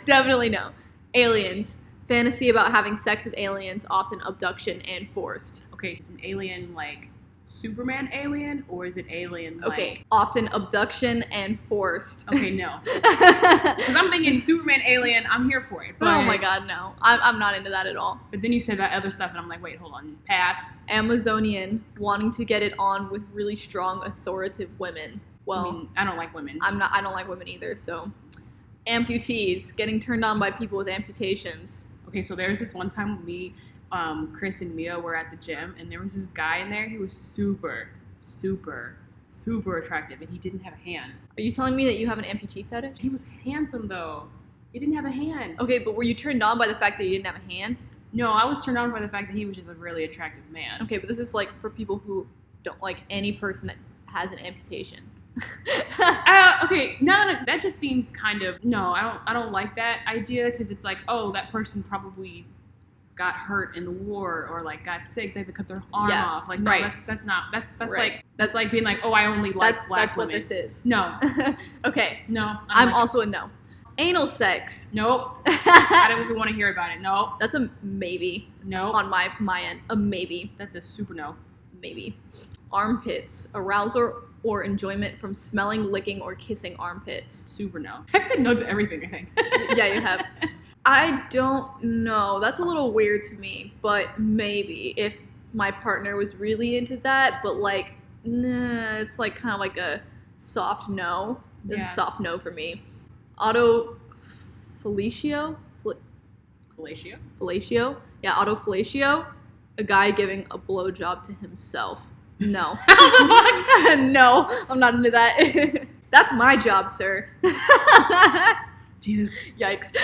definitely no. Aliens. Fantasy about having sex with aliens, often abduction and forced. Okay, is an alien like Superman alien, or is it alien like... Okay, often abduction and forced. Okay, no. Because I'm thinking Superman alien, I'm here for it. But, Oh my god, no. I'm not into that at all. But then you said that other stuff, and I'm like, wait, hold on. Pass. Amazonian, wanting to get it on with really strong, authoritative women. Well, I mean, I don't like women. I don't like women either, so. Amputees, getting turned on by people with amputations. Okay, so there's this one time when me, Chris and Mia were at the gym, and there was this guy in there. He was super, super, super attractive, and he didn't have a hand. Are you telling me that you have an amputee fetish? He was handsome, though. He didn't have a hand. Okay, but were you turned on by the fact that you didn't have a hand? No, I was turned on by the fact that he was just a really attractive man. Okay, but this is like for people who don't like any person that has an amputation. Okay, no, that just seems kind of no. I don't like that idea because it's like, oh, that person probably got hurt in the war or like got sick. They had to cut their arm off. Like, no, right. that's not. That's Right. that's like being like, oh, I only like black That's what women. this is. No, Okay, no. I'm like also a no. Anal sex. Nope. I don't even want to hear about it. Nope. That's a maybe Nope. on my end. A maybe. That's a super no. Maybe. Armpits. Arousal or enjoyment from smelling, licking, or kissing armpits. Super no. I've said no to everything, I think. Yeah, you have. I don't know. That's a little weird to me, but maybe if my partner was really into that, but like, nah, it's like kind of like a soft no. It's Yeah. a soft no for me. Autofellatio? Fellatio? Fellatio? Yeah, autofellatio. A guy giving a blowjob to himself. No. No, I'm not into that. That's my job, sir. Jesus. Yikes.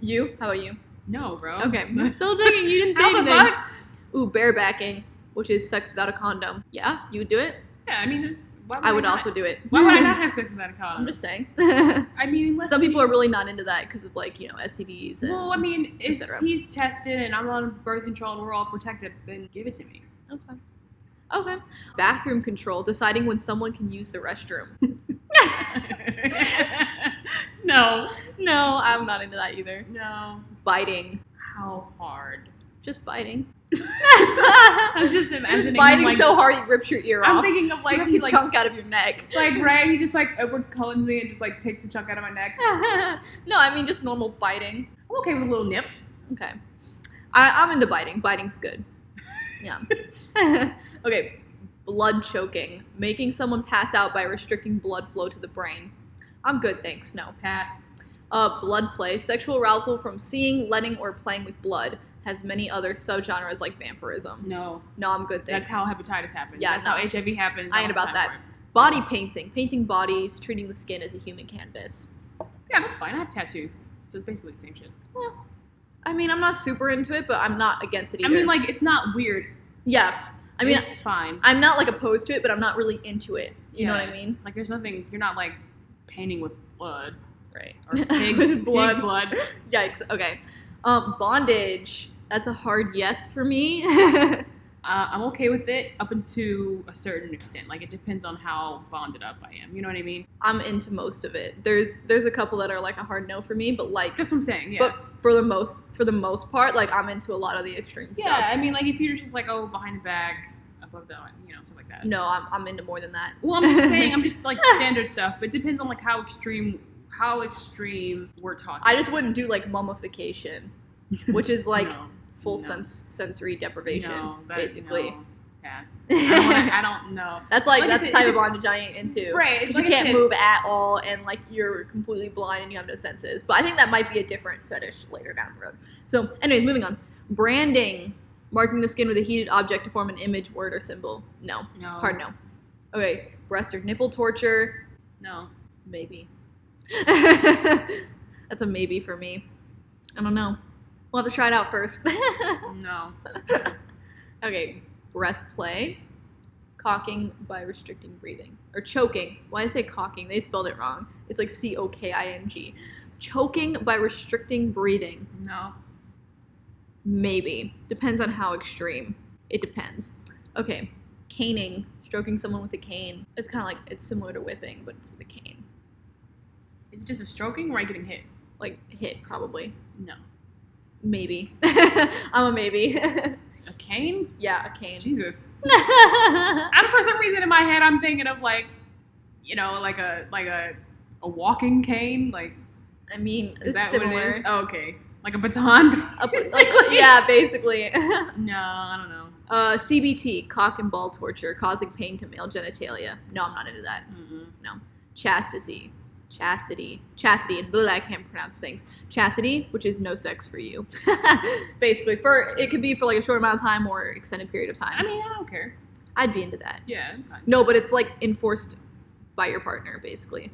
You? How about you? No, bro. Okay, I'm still digging. You didn't say How the anything. fuck? Ooh, barebacking, which is sex without a condom. Yeah, you would do it? Yeah, I mean, why I would not? also do it. Why would I not have sex without a condom? I'm just saying. I mean, unless Some people are he's- really not into that because of like, you know, STDs and Well, I mean, if cetera. he's tested and I'm on birth control and we're all protected, then give it to me. Okay. Bathroom control, deciding when someone can use the restroom. No. No, I'm not into that either. No. Biting. How hard? Just biting. I'm just imagining Just biting him, like, so hard he rips your ear I'm off. thinking of like Rips he a like chunk out of your neck. Ray, he just like Edward Cullen's me and just like takes the chunk out of my neck. No, I mean just normal biting. I'm okay with a little nip. Okay. I'm into biting. Biting's good. Yeah. Okay. Blood choking. Making someone pass out by restricting blood flow to the brain. I'm good, thanks. No. Pass. Blood play. Sexual arousal from seeing, letting, or playing with blood. Has many other subgenres like vampirism. No. No, I'm good, thanks. That's how hepatitis happens. Yeah, That's no. how HIV happens. I ain't about that. Body painting. Painting bodies, treating the skin as a human canvas. Yeah, that's fine. I have tattoos. So it's basically the same shit. Well, I mean, I'm not super into it, but I'm not against it either. I mean, like, it's not weird. yeah. I mean, it's fine. I'm not like opposed to it, but I'm not really into it. You know what I mean? Like, there's nothing, you're not like painting with blood. Right. Or pig, With blood. pig blood. Yikes. Okay. Bondage. That's a hard yes for me. I'm okay with it up until a certain extent. Like, it depends on how bonded up I am. You know what I mean? I'm into most of it. There's a couple that are like a hard no for me, but like, That's what I'm saying, yeah. but for the most part, like I'm into a lot of the extreme yeah, stuff. I mean, like, if you're just like, oh, behind the back, above that, stuff like that. No, I'm into more than that. Well, I'm just saying, I'm just like standard stuff, but it depends on like how extreme we're talking. I just wouldn't do like mummification, which is like full No. sensory deprivation, basically. No. Pass. I don't know. That's like Like I that's said, the type if of bondage I ain't into. Right, Because like you I can't said- move at all, and like you're completely blind and you have no senses. But I think that might be a different fetish later down the road. So, anyways, moving on. Branding, marking the skin with a heated object to form an image, word, or symbol. No. No. Hard no. Okay, breast or nipple torture. No. Maybe. That's a maybe for me. I don't know. We'll have to try it out first. No. Okay, breath play. Cocking by restricting breathing. Or choking. Why did I say cocking? They spelled it wrong. It's like COKING. Choking by restricting breathing. No. Maybe. Depends on how extreme. It depends. Okay, caning. Stroking someone with a cane. It's kind of like, it's similar to whipping, but it's with a cane. Is it just a stroking or are you getting hit? Like, hit, probably. No. Maybe. I'm a maybe. A cane? Yeah, a cane. Jesus. I'm for some reason in my head I'm thinking of like a walking cane. Like, I mean, is it's that similar. what it is? Oh, okay. Like a baton. Yeah, basically. No, I don't know. CBT, cock and ball torture, causing pain to male genitalia. No, I'm not into that. Mm-mm. No. Chastity, I can't pronounce things. Chastity, which is no sex for you. Basically, it could be for like a short amount of time or extended period of time. I mean, I don't care. I'd be into that. Yeah, I'm fine. No, but it's like enforced by your partner, basically.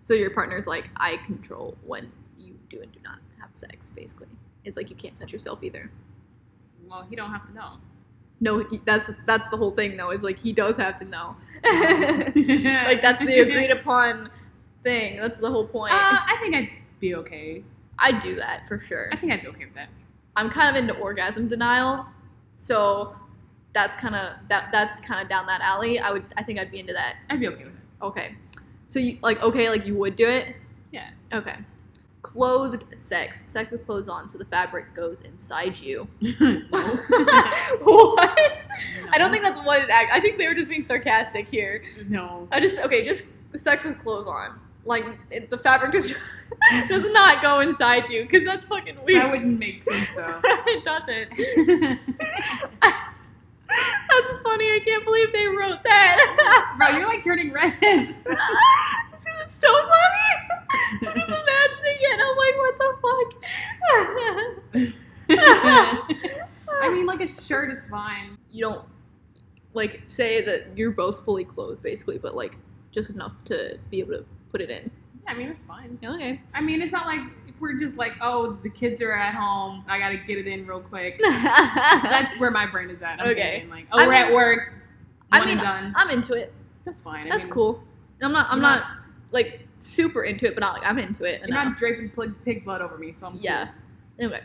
So your partner's like, I control when you do and do not have sex, basically. It's like you can't touch yourself either. Well, he don't have to know. No, that's the whole thing, though. It's like he does have to know. Like that's the agreed upon thing. That's the whole point. I think I'd be okay. I'd do that for sure. I think I'd be okay with that. I'm kind of into orgasm denial, so that's kind of down that alley. I think I'd be into that. I'd be okay with it. Okay, so you like you would do it? Yeah. Okay. Clothed sex with clothes on, so the fabric goes inside you. No. What? No. I don't think that's what it. I think they were just being sarcastic here. No. Just sex with clothes on. Like the fabric just does not go inside you, because that's fucking weird. That wouldn't make sense though. It doesn't. That's funny. I can't believe they wrote that. Bro, you're like turning red. It's so funny. I'm just imagining it. I'm like, what the fuck? I mean, like a shirt is fine. You don't like say that you're both fully clothed, basically, but like just enough to be able to put it in. Yeah, I mean, it's fine. Okay. I mean, it's not like if we're just like, oh, the kids are at home, I gotta get it in real quick. That's where my brain is at. I'm Okay. thinking, like, oh, we're at work. One and done. I'm into it. That's fine. That's I mean, cool. I'm not like super into it, but not like I'm into it. You're not draping pig blood over me, so I'm Yeah. Anyway.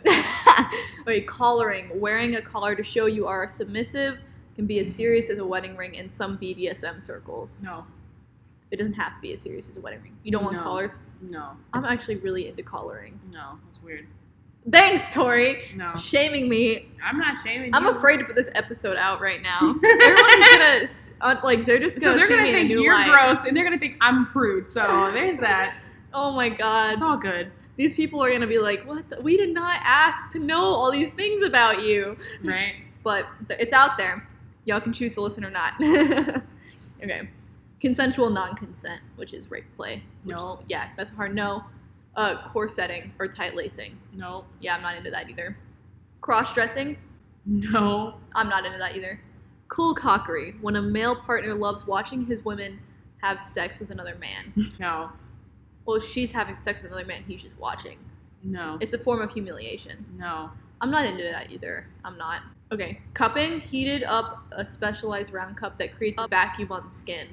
Okay, collaring. Wearing a collar to show you are submissive can be as serious as a wedding ring in some BDSM circles. cool. No. It doesn't have to be as serious as a wedding ring. You don't want No. collars? No. I'm actually really into collaring. No. That's weird. Thanks, Tori. No. Shaming me. I'm not shaming I'm you. afraid to put this episode out right now. Everyone's gonna they're just So gonna they're see gonna me in a think new you're light. gross, and they're gonna think I'm prude. So there's that. Oh my god. It's all good, These people are gonna be like, what? We did not ask to know all these things about you. right? But it's out there. Y'all can choose to listen or not. Okay. Consensual non-consent, which is rape play. Which, No. Yeah, that's a hard no. Corsetting or tight lacing. No. Yeah, I'm not into that either. Cross-dressing. No. I'm not into that either. Cool cockery, when a male partner loves watching his women have sex with another man. No. Well, she's having sex with another man, he's just watching. No. It's a form of humiliation. No. I'm not into that either. I'm not. Okay. Cupping, heated up a specialized round cup that creates a vacuum on the skin,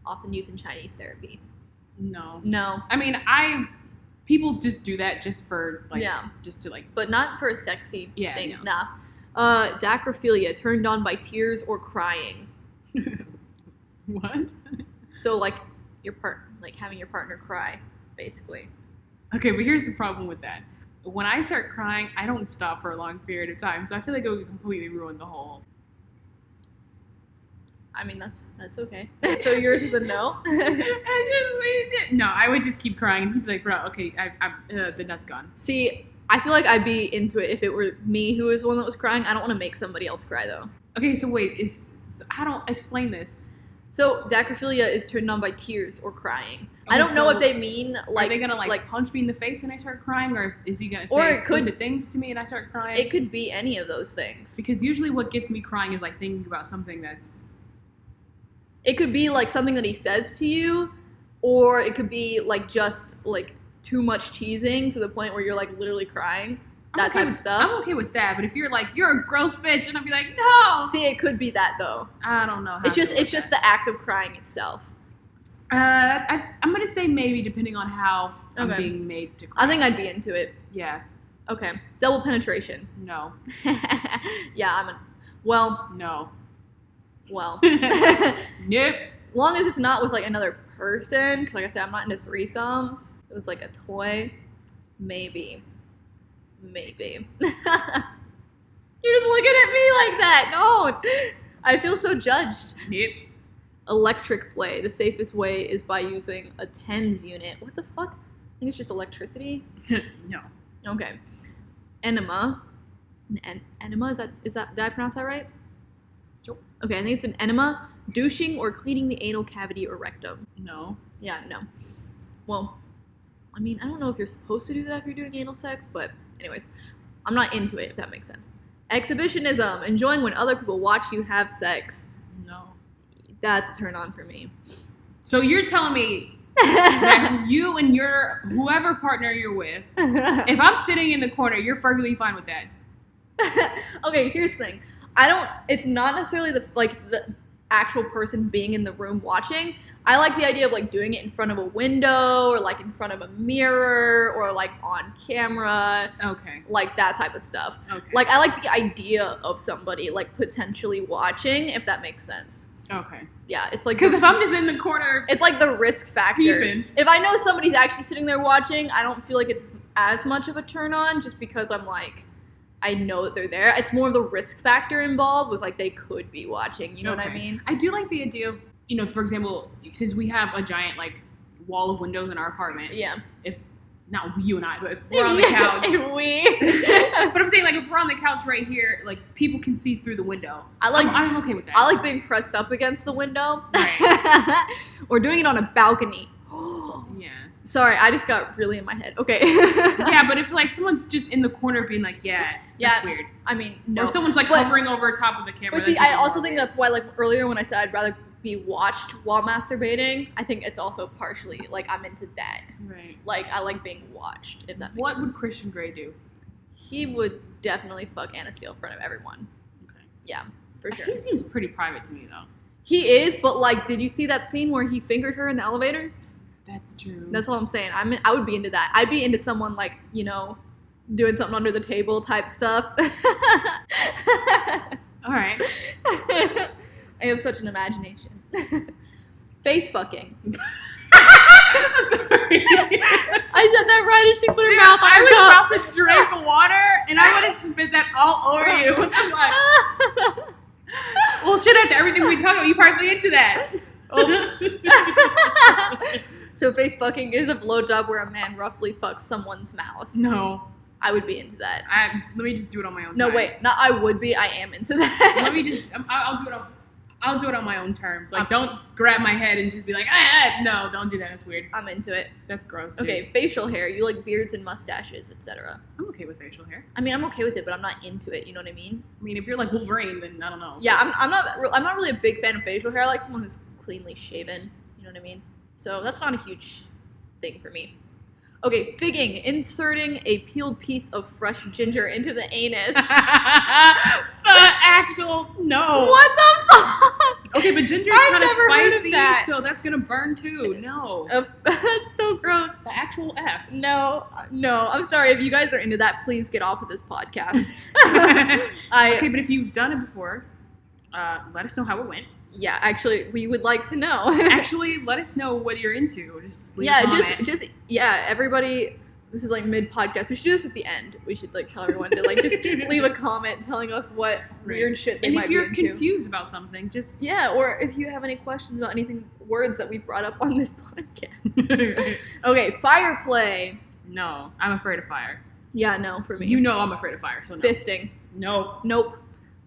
often used in Chinese therapy. No. No, I mean, people just do that just for like, Yeah. just to like. but not for a sexy Yeah, thing. no. Nah. Dacrophilia, turned on by tears or crying. What? So like having your partner cry, basically. Okay, but here's the problem with that. When I start crying, I don't stop for a long period of time, so I feel like it would completely ruin the whole. I mean, that's okay. So yours is a no? No, I would just keep crying, and he'd be like, bro, okay, the nut's gone. See, I feel like I'd be into it if it were me who was the one that was crying. I don't want to make somebody else cry, though. Okay, so wait, I don't explain this. So dacrophilia is turned on by tears or crying. Okay, I don't know so if they mean like... Are they gonna like punch me in the face and I start crying, or is he gonna Or say it could- explicit things to me and I start crying? It could be any of those things. Because usually what gets me crying is like thinking about something that's... It could be like something that he says to you, or it could be like just like too much teasing to the point where you're like literally crying. That type of stuff. I'm okay with that, but if you're like, you're a gross bitch, and I'll be like, no. See, it could be that though. I don't know. How It's just the act of crying itself. I'm gonna say maybe, depending on how I'm Okay. being made to cry. I think I'd be into it. Yeah. Okay. Double penetration. No. Yeah, well. No. Well. Nope. Long as it's not with like another person, because like I said, I'm not into threesomes. It was like a toy. Maybe. You're just looking at me like that. Don't. I feel so judged. Nope. Electric play. The safest way is by using a tens unit. What the fuck? I think it's just electricity. No. Okay. Enema. Enema? Is that? Did I pronounce that right? Sure. Okay, I think it's an enema. Douching or cleaning the anal cavity or rectum. No. Yeah, no. Well, I mean, I don't know if you're supposed to do that if you're doing anal sex, but anyways, I'm not into it, if that makes sense. Exhibitionism. Enjoying when other people watch you have sex. No. That's a turn on for me. So you're telling me that you and your whoever partner you're with, if I'm sitting in the corner, you're perfectly fine with that. Okay, here's the thing. It's not necessarily the actual person being in the room watching. I like the idea of like doing it in front of a window or like in front of a mirror or like on camera. Okay. Like that type of stuff. Okay. Like I like the idea of somebody like potentially watching, if that makes sense. Okay. Yeah, it's like Because if I'm just in the corner, it's like the risk factor. peeping. If I know somebody's actually sitting there watching, I don't feel like it's as much of a turn on just because I'm like, I know that they're there. It's more of the risk factor involved with like they could be watching. You know what I mean? I do like the idea of, you know, for example, since we have a giant like wall of windows in our apartment. Yeah. If not you and I, but if we're on the couch. But I'm saying like if we're on the couch right here, like people can see through the window. I'm okay with that. I like being pressed up against the window. Right. Or doing it on a balcony. Yeah. Sorry, I just got really in my head. Okay. Yeah, but if like someone's just in the corner being like, that's weird. I mean, no. Or someone's like hovering over top of the camera. But see, I also think that's why, like earlier when I said I'd rather be watched while masturbating, I think it's also partially like I'm into that. Right. Like I like being watched. If that makes What sense. would Christian Grey do? He would definitely fuck Anna Steele in front of everyone. Okay. Yeah, for sure. He seems pretty private to me though. He is, but like, did you see that scene where he fingered her in the elevator? That's true. That's all I'm saying. I would be into that. I'd be into someone like, you know, doing something under the table type stuff. All right. I have such an imagination. Face fucking. I'm sorry. I said that right and she put her Dude, mouth on I her was cup. about to drink water and I would have spit that all over you. What the fuck? Well, shit, after everything we talked about, you probably into that. So face fucking is a blowjob where a man roughly fucks someone's mouth. No. I would be into that. Let me just do it on my own No, time. wait. Not I would be. I am into that. Let me just, I'll do it on my own terms. Like, don't grab my head and just be like, no, don't do that. That's weird. I'm into it. That's gross, dude. Okay, facial hair. You like beards and mustaches, etc. I'm okay with facial hair. I mean, I'm okay with it, but I'm not into it. You know what I mean? I mean, if you're like Wolverine, then I don't know. Yeah, I'm not really a big fan of facial hair. I like someone who's cleanly shaven. You know what I mean? So that's not a huge thing for me. Okay, figging. Inserting a peeled piece of fresh ginger into the anus. No. What the fuck? Okay, but ginger's I've kind of never heard of spicy, that. so that's gonna burn too. No. That's so gross. The actual F. No. I'm sorry. If you guys are into that, please get off of this podcast. Okay, but if you've done it before, let us know how it went. Yeah, actually, we would like to know. Actually, let us know what you're into. Just leave a comment. Everybody this is like mid-podcast. We should do this at the end. We should like tell everyone to like just leave a comment telling us what weird shit they might be into. And if you're confused about something, just... Yeah, or if you have any questions about anything, words that we brought up on this podcast. Okay, fire play. No, I'm afraid of fire. Yeah, no, for me. You know I'm afraid of fire, so no. Fisting. No. Nope.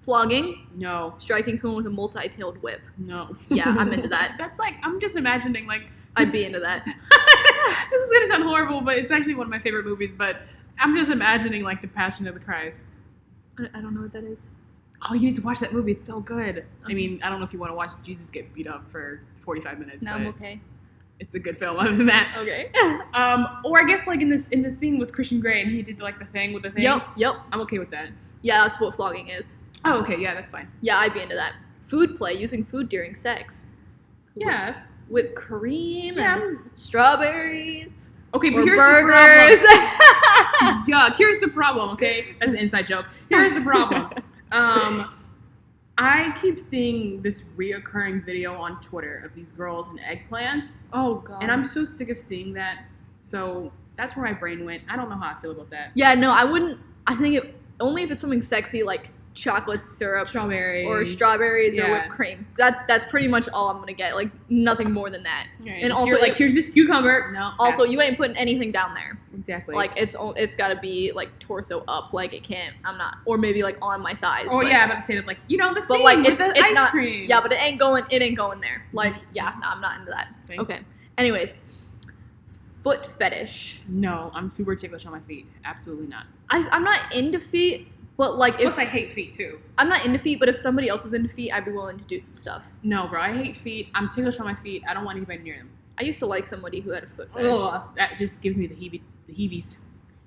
Flogging. No. Striking someone with a multi-tailed whip. No. Yeah, I'm into that. That's like, I'm just imagining like... I'd be into that. This is gonna sound horrible, but it's actually one of my favorite movies, but I'm just imagining like the Passion of the Christ. I don't know what that is. Oh, you need to watch that movie. It's so good. I mean, I don't know if you want to watch Jesus get beat up for 45 minutes. No, but I'm okay. It's a good film other than that. Okay. Or I guess like in this scene with Christian Grey and he did like the thing with the things. Yep. I'm okay with that. Yeah, that's what flogging is. Oh, okay. Yeah, that's fine. Yeah, I'd be into that. Food play, using food during sex. Yes. Whipped cream Yeah. and strawberries. Okay, but Or here's burgers. the problem. Yuck. Here's the problem, okay? That's an inside joke. Here's the problem. I keep seeing this reoccurring video on Twitter of these girls and eggplants. Oh, God. And I'm so sick of seeing that. So that's where my brain went. I don't know how I feel about that. Yeah, no, I wouldn't. I think only if it's something sexy like chocolate syrup Strawberries. or strawberries or Yeah. whipped cream. That's pretty much all I'm going to get. Like, nothing more than that. Right. And also, You're like, here's this cucumber. No. Also, you ain't putting anything down there. Exactly. Like, it's got to be, like, torso up. Like, it can't, I'm not, or maybe, like, on my thighs. Oh, but, yeah, I'm about to say that, like, you know, the But, scene like, with it's the ice not, cream. yeah, but it ain't going there. Like, yeah, no, I'm not into that. Same. Okay. Anyways, foot fetish. No, I'm super ticklish on my feet. Absolutely not. I'm not into feet, but, like, if Plus, I hate feet, too. I'm not into feet, but if somebody else is into feet, I'd be willing to do some stuff. No, bro, I hate feet. I'm ticklish on my feet. I don't want anybody near them. I used to like somebody who had a foot fetish. Ugh, that just gives me the heebies.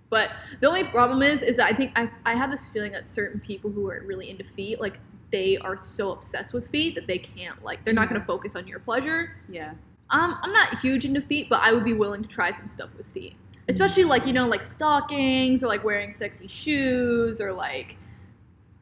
But the only problem is that I think I have this feeling that certain people who are really into feet, like, they are so obsessed with feet that they can't, like, they're not going to focus on your pleasure. Yeah. I'm not huge into feet, but I would be willing to try some stuff with feet. Especially, like, you know, like stockings or, like, wearing sexy shoes or, like,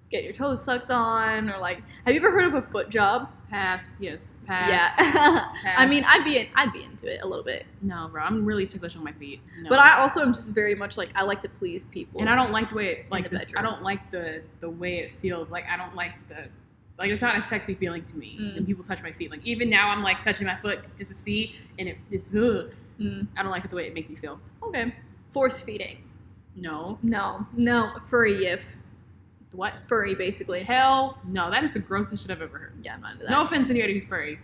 get your toes sucked on or, like, have you ever heard of a foot job? Pass. Yes. Pass. Yeah. Pass. I mean, I'd be into it a little bit. No, bro, I'm really ticklish on my feet. No. But I also am just very much, like, I like to please people. And I don't like the way it, like, the this, bedroom. I don't like the way it feels. Like, I don't like like, it's not a sexy feeling to me when people touch my feet. Like, even now, I'm, like, touching my foot just to see, and it's, ugh. I don't like it the way it makes me feel. Okay. Force feeding. No. No. Furry yiff. What? Furry, basically. Hell no. That is the grossest shit I've ever heard. Yeah, I'm not into that. No offense to anybody who's furry.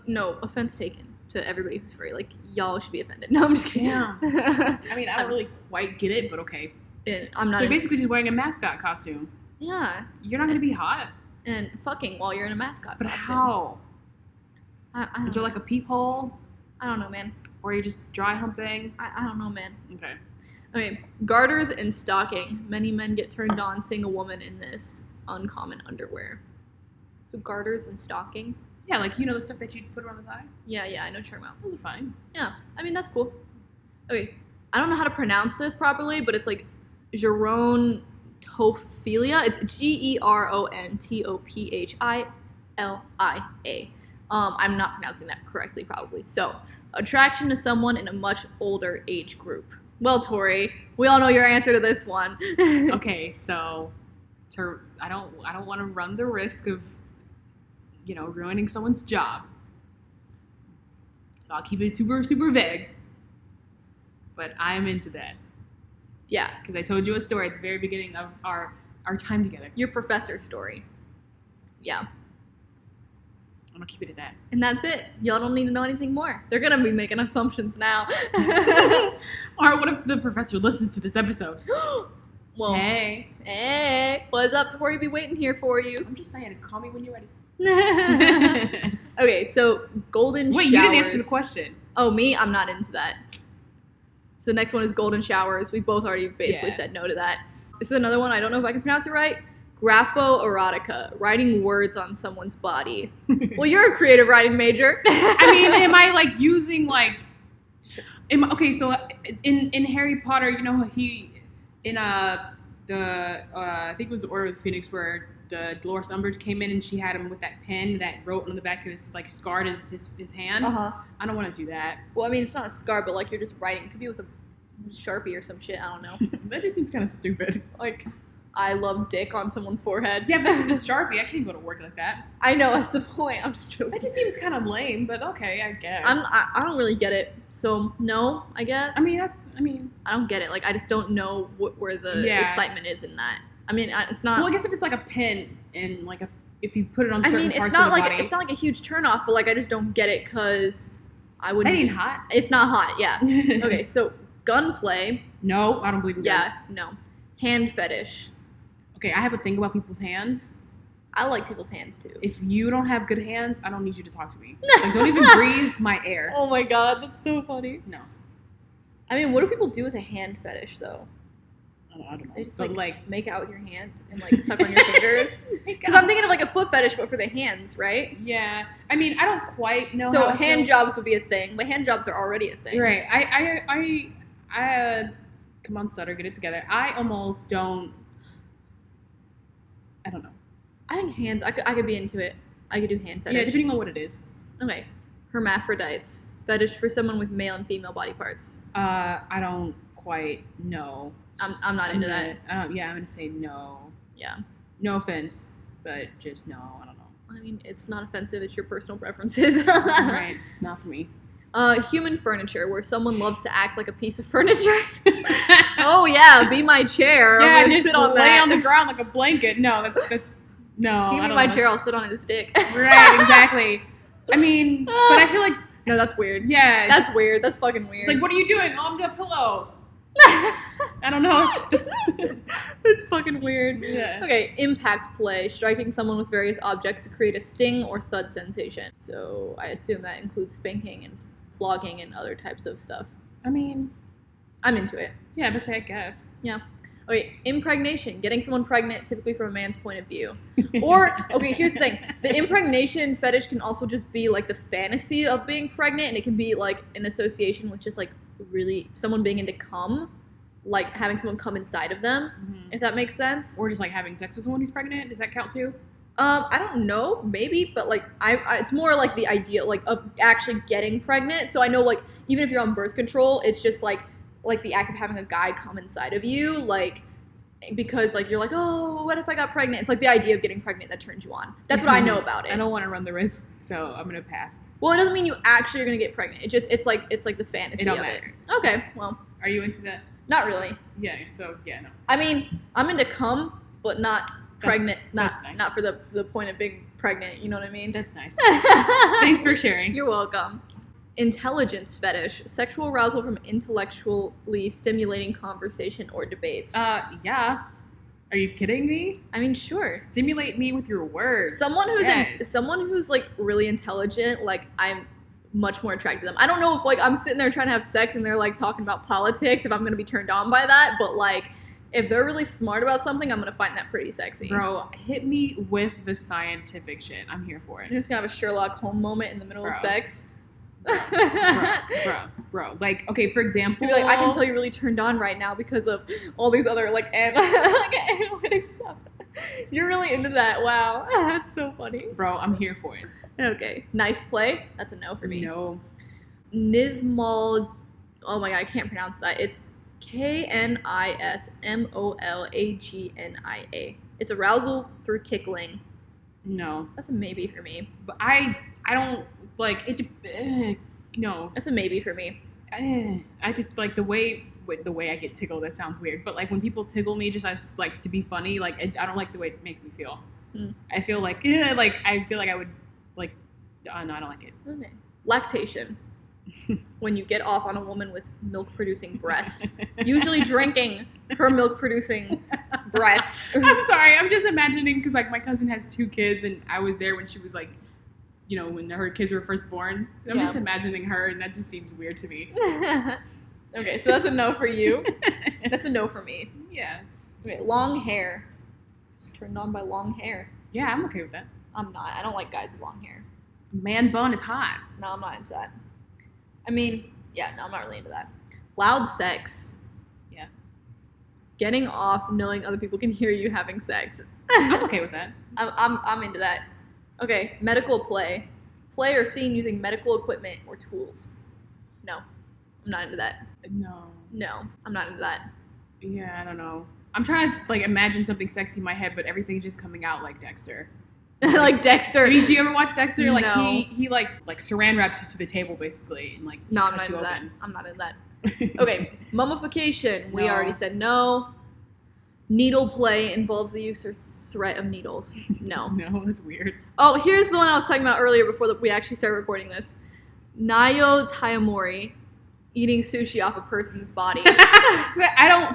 No offense taken to everybody who's furry. Like, y'all should be offended. No, I'm just kidding. Damn. I mean, I don't really quite get it, but okay. And I'm not. So you're basically just wearing a mascot costume. Yeah. You're not going to be hot. And fucking while you're in a mascot But costume. how? I don't Is there know. like a peephole? I don't know, man. Or you're just dry humping? I don't know, man. Okay. Okay, garters and stocking. Many men get turned on seeing a woman in this uncommon underwear. So garters and stocking. Yeah, like, you know, the stuff that you'd put around the thigh? Yeah, I know what you're talking about. Those are fine. Yeah, I mean, that's cool. Okay, I don't know how to pronounce this properly, but it's like gerontophilia. It's GERONTOPHILIA. I'm not pronouncing that correctly, probably. So, attraction to someone in a much older age group. Well, Tori, we all know your answer to this one. Okay, so I don't want to run the risk of, you know, ruining someone's job. So I'll keep it super, super vague. But I'm into that. Yeah. Because I told you a story at the very beginning of our time together. Your professor story. Yeah. I'm going to keep it at that. And that's it. Y'all don't need to know anything more. They're going to be making assumptions now. Or what if the professor listens to this episode? Well, hey, what's up, Tori? Be waiting here for you. I'm just saying, call me when you're ready. Okay, so golden showers. Wait, you didn't answer the question. Oh, me? I'm not into that. So the next one is golden showers. We both already basically said no to that. This is another one. I don't know if I can pronounce it right. Graphoerotica, writing words on someone's body. Well, you're a creative writing major. I mean, am I like using like? Okay, so in Harry Potter, you know, he in I think it was the Order of the Phoenix where the Dolores Umbridge came in and she had him with that pen that wrote on the back of his like scarred his hand. Uh-huh. I don't want to do that. Well, I mean, it's not a scar, but like you're just writing. It could be with a Sharpie or some shit. I don't know. That just seems kind of stupid. Like, I love dick on someone's forehead. Yeah, but it's a Sharpie. I can't go to work like that. I know, that's the point. I'm just joking. That just seems kind of lame, but okay, I guess. I don't really get it. So, no, I guess. I don't get it. Like, I just don't know where the excitement is in that. I mean, it's not. Well, I guess if it's like a pin and like if you put it on I certain mean, parts it's not of the like body. it's not like a huge turnoff, but like I just don't get it because I wouldn't. That ain't hot. It's not hot. Yeah. Okay, so gunplay. No, I don't believe in guns. Yeah, no. Hand fetish. Okay, I have a thing about people's hands. I like people's hands too. If you don't have good hands, I don't need you to talk to me. Like, don't even breathe my air. Oh my god, that's so funny. No. I mean, what do people do with a hand fetish though? I don't know. They just But, like make out with your hand and like suck on your fingers. Because I'm thinking of like a foot fetish, but for the hands, right? Yeah. I mean, I don't quite know. So how I hand feel. jobs would be a thing, but hand jobs are already a thing. Right. I come on, stutter, get it together. I almost don't. I don't know. I think hands. I could be into it. I could do hand fetish. Yeah, depending on what it is. Okay. Hermaphrodites. Fetish for someone with male and female body parts. I don't quite know. I'm not into that. I'm gonna say no. Yeah. No offense, but just no. I don't know. I mean, it's not offensive. It's your personal preferences. Right, it's not for me. Human furniture, where someone loves to act like a piece of furniture. Oh yeah, be my chair. Yeah, I'm gonna just sit on lay that. on the ground like a blanket. No, that's no. Give I me don't my know. chair. I'll sit on his dick. Right, exactly. I mean, but I feel like No, that's weird. yeah, That's weird. That's fucking weird. it's like, what are you doing? Oh, I'm doing a pillow. I don't know. It's fucking weird. Yeah. Okay, impact play, striking someone with various objects to create a sting or thud sensation. So I assume that includes spanking and flogging and other types of stuff. I mean, I'm into it. yeah, but say I guess. Yeah. Okay, impregnation, getting someone pregnant, typically from a man's point of view. Or, okay, here's the thing. The impregnation fetish can also just be like the fantasy of being pregnant, and it can be like an association with just like really someone being into cum, like having someone come inside of them, if that makes sense. Or just like having sex with someone who's pregnant. Does that count too? I don't know, maybe, but like I it's more like the idea like of actually getting pregnant. So I know like even if you're on birth control, it's just like the act of having a guy come inside of you, like because like you're like, oh, what if I got pregnant? It's like the idea of getting pregnant that turns you on. That's what I know about it. I don't want to run the risk, so I'm gonna pass. Well, it doesn't mean you actually are gonna get pregnant. It's like the fantasy It don't of matter. it. Okay, well, Are you into that? not really. Yeah. So yeah, no. I mean, I'm into cum, but not pregnant. That's nice. Not for the point of being pregnant. You know what I mean? That's nice. Thanks for sharing. You're welcome. Intelligence fetish, sexual arousal from intellectually stimulating conversation or debates. Yeah. Are you kidding me? I mean, sure. Stimulate me with your words. Someone Yes. someone who's like really intelligent, like I'm much more attracted to them. I don't know if like I'm sitting there trying to have sex and they're like talking about politics, if I'm gonna be turned on by that, but like if they're really smart about something, I'm gonna find that pretty sexy. Bro, hit me with the scientific shit. I'm here for You're it. just gonna have a Sherlock Holmes moment in the middle of Bro. sex. Bro. Like, okay, for example, You'd be like, I can tell you're really turned on right now because of all these other like analytic stuff. You're really into that. Wow, that's so funny. Bro, I'm here for it. Okay, knife play. That's a no for me. No. Nismol. Oh my god, I can't pronounce that. It's KNISMOLAGNIA. It's arousal through tickling. No. That's a maybe for me. But I don't like it. No. That's a maybe for me. I just like the way I get tickled. That sounds weird, but like when people tickle me just as like to be funny, like I don't like the way it makes me feel. I feel like I feel like I would like. No, I don't like it. Okay. Lactation. When you get off on a woman with milk-producing breasts, usually drinking her milk-producing breasts. I'm sorry. I'm just imagining because like my cousin has 2 kids and I was there when she was like, you know, when her kids were first born. I'm Yeah. just imagining her and that just seems weird to me. Okay, so that's a no for you. That's a no for me. Yeah. Okay, long hair. Just turned on by long hair. Yeah, I'm okay with that. I'm not. I don't like guys with long hair. Man bun is hot. No, I'm not into that. I mean, yeah, no, I'm not really into that. Loud sex. Yeah. Getting off knowing other people can hear you having sex. I'm okay with that. I'm into that. Okay, medical play. Play or scene using medical equipment or tools. No. I'm not into that. No. No, I'm not into that. Yeah, I don't know. I'm trying to like imagine something sexy in my head, but everything's just coming out like Dexter. Like Dexter. I mean, do you ever watch Dexter? Like No. he like saran wraps you to the table basically and like No, I'm cuts not you into that. open. I'm not into that. Okay, mummification. We No. already said no. Needle play involves the use or threat of needles. No. No, that's weird. Oh, here's the one I was talking about earlier before we actually started recording this. Nayo Taimori, eating sushi off a person's body.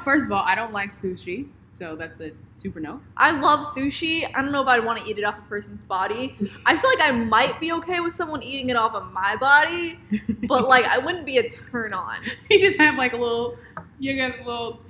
First of all, I don't like sushi, so that's a super no. I love sushi. I don't know if I'd want to eat it off a person's body. I feel like I might be okay with someone eating it off of my body, but like I wouldn't be a turn on. You just have like a little, do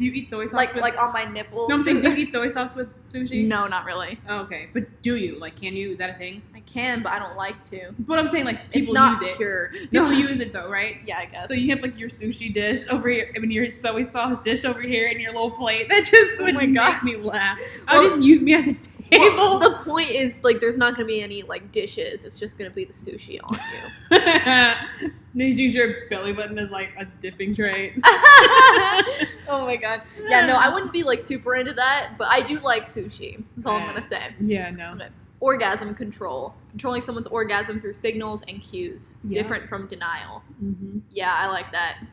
you eat soy sauce Like on my nipples. No, I'm saying, do you eat soy sauce with sushi? No, not really. Oh, okay, but do you? Like, can you? Is that a thing? I can, but I don't like to. But I'm saying, like, It's people not use it. pure. People use it though, right? Yeah, I guess. So you have like your sushi dish over here, I mean your soy sauce dish over here, and your little plate. That just would make me laugh. Well, just use me as a table. Well, the point is, like, there's not going to be any, like, dishes. It's just going to be the sushi on you. You use your belly button as like a dipping tray. Oh my god. Yeah, no, I wouldn't be, like, super into that, but I do like sushi. That's all I'm going to say. Yeah, no. Okay. Orgasm control. Controlling someone's orgasm through signals and cues. Yeah. Different from denial. Mm-hmm. Yeah, I like that.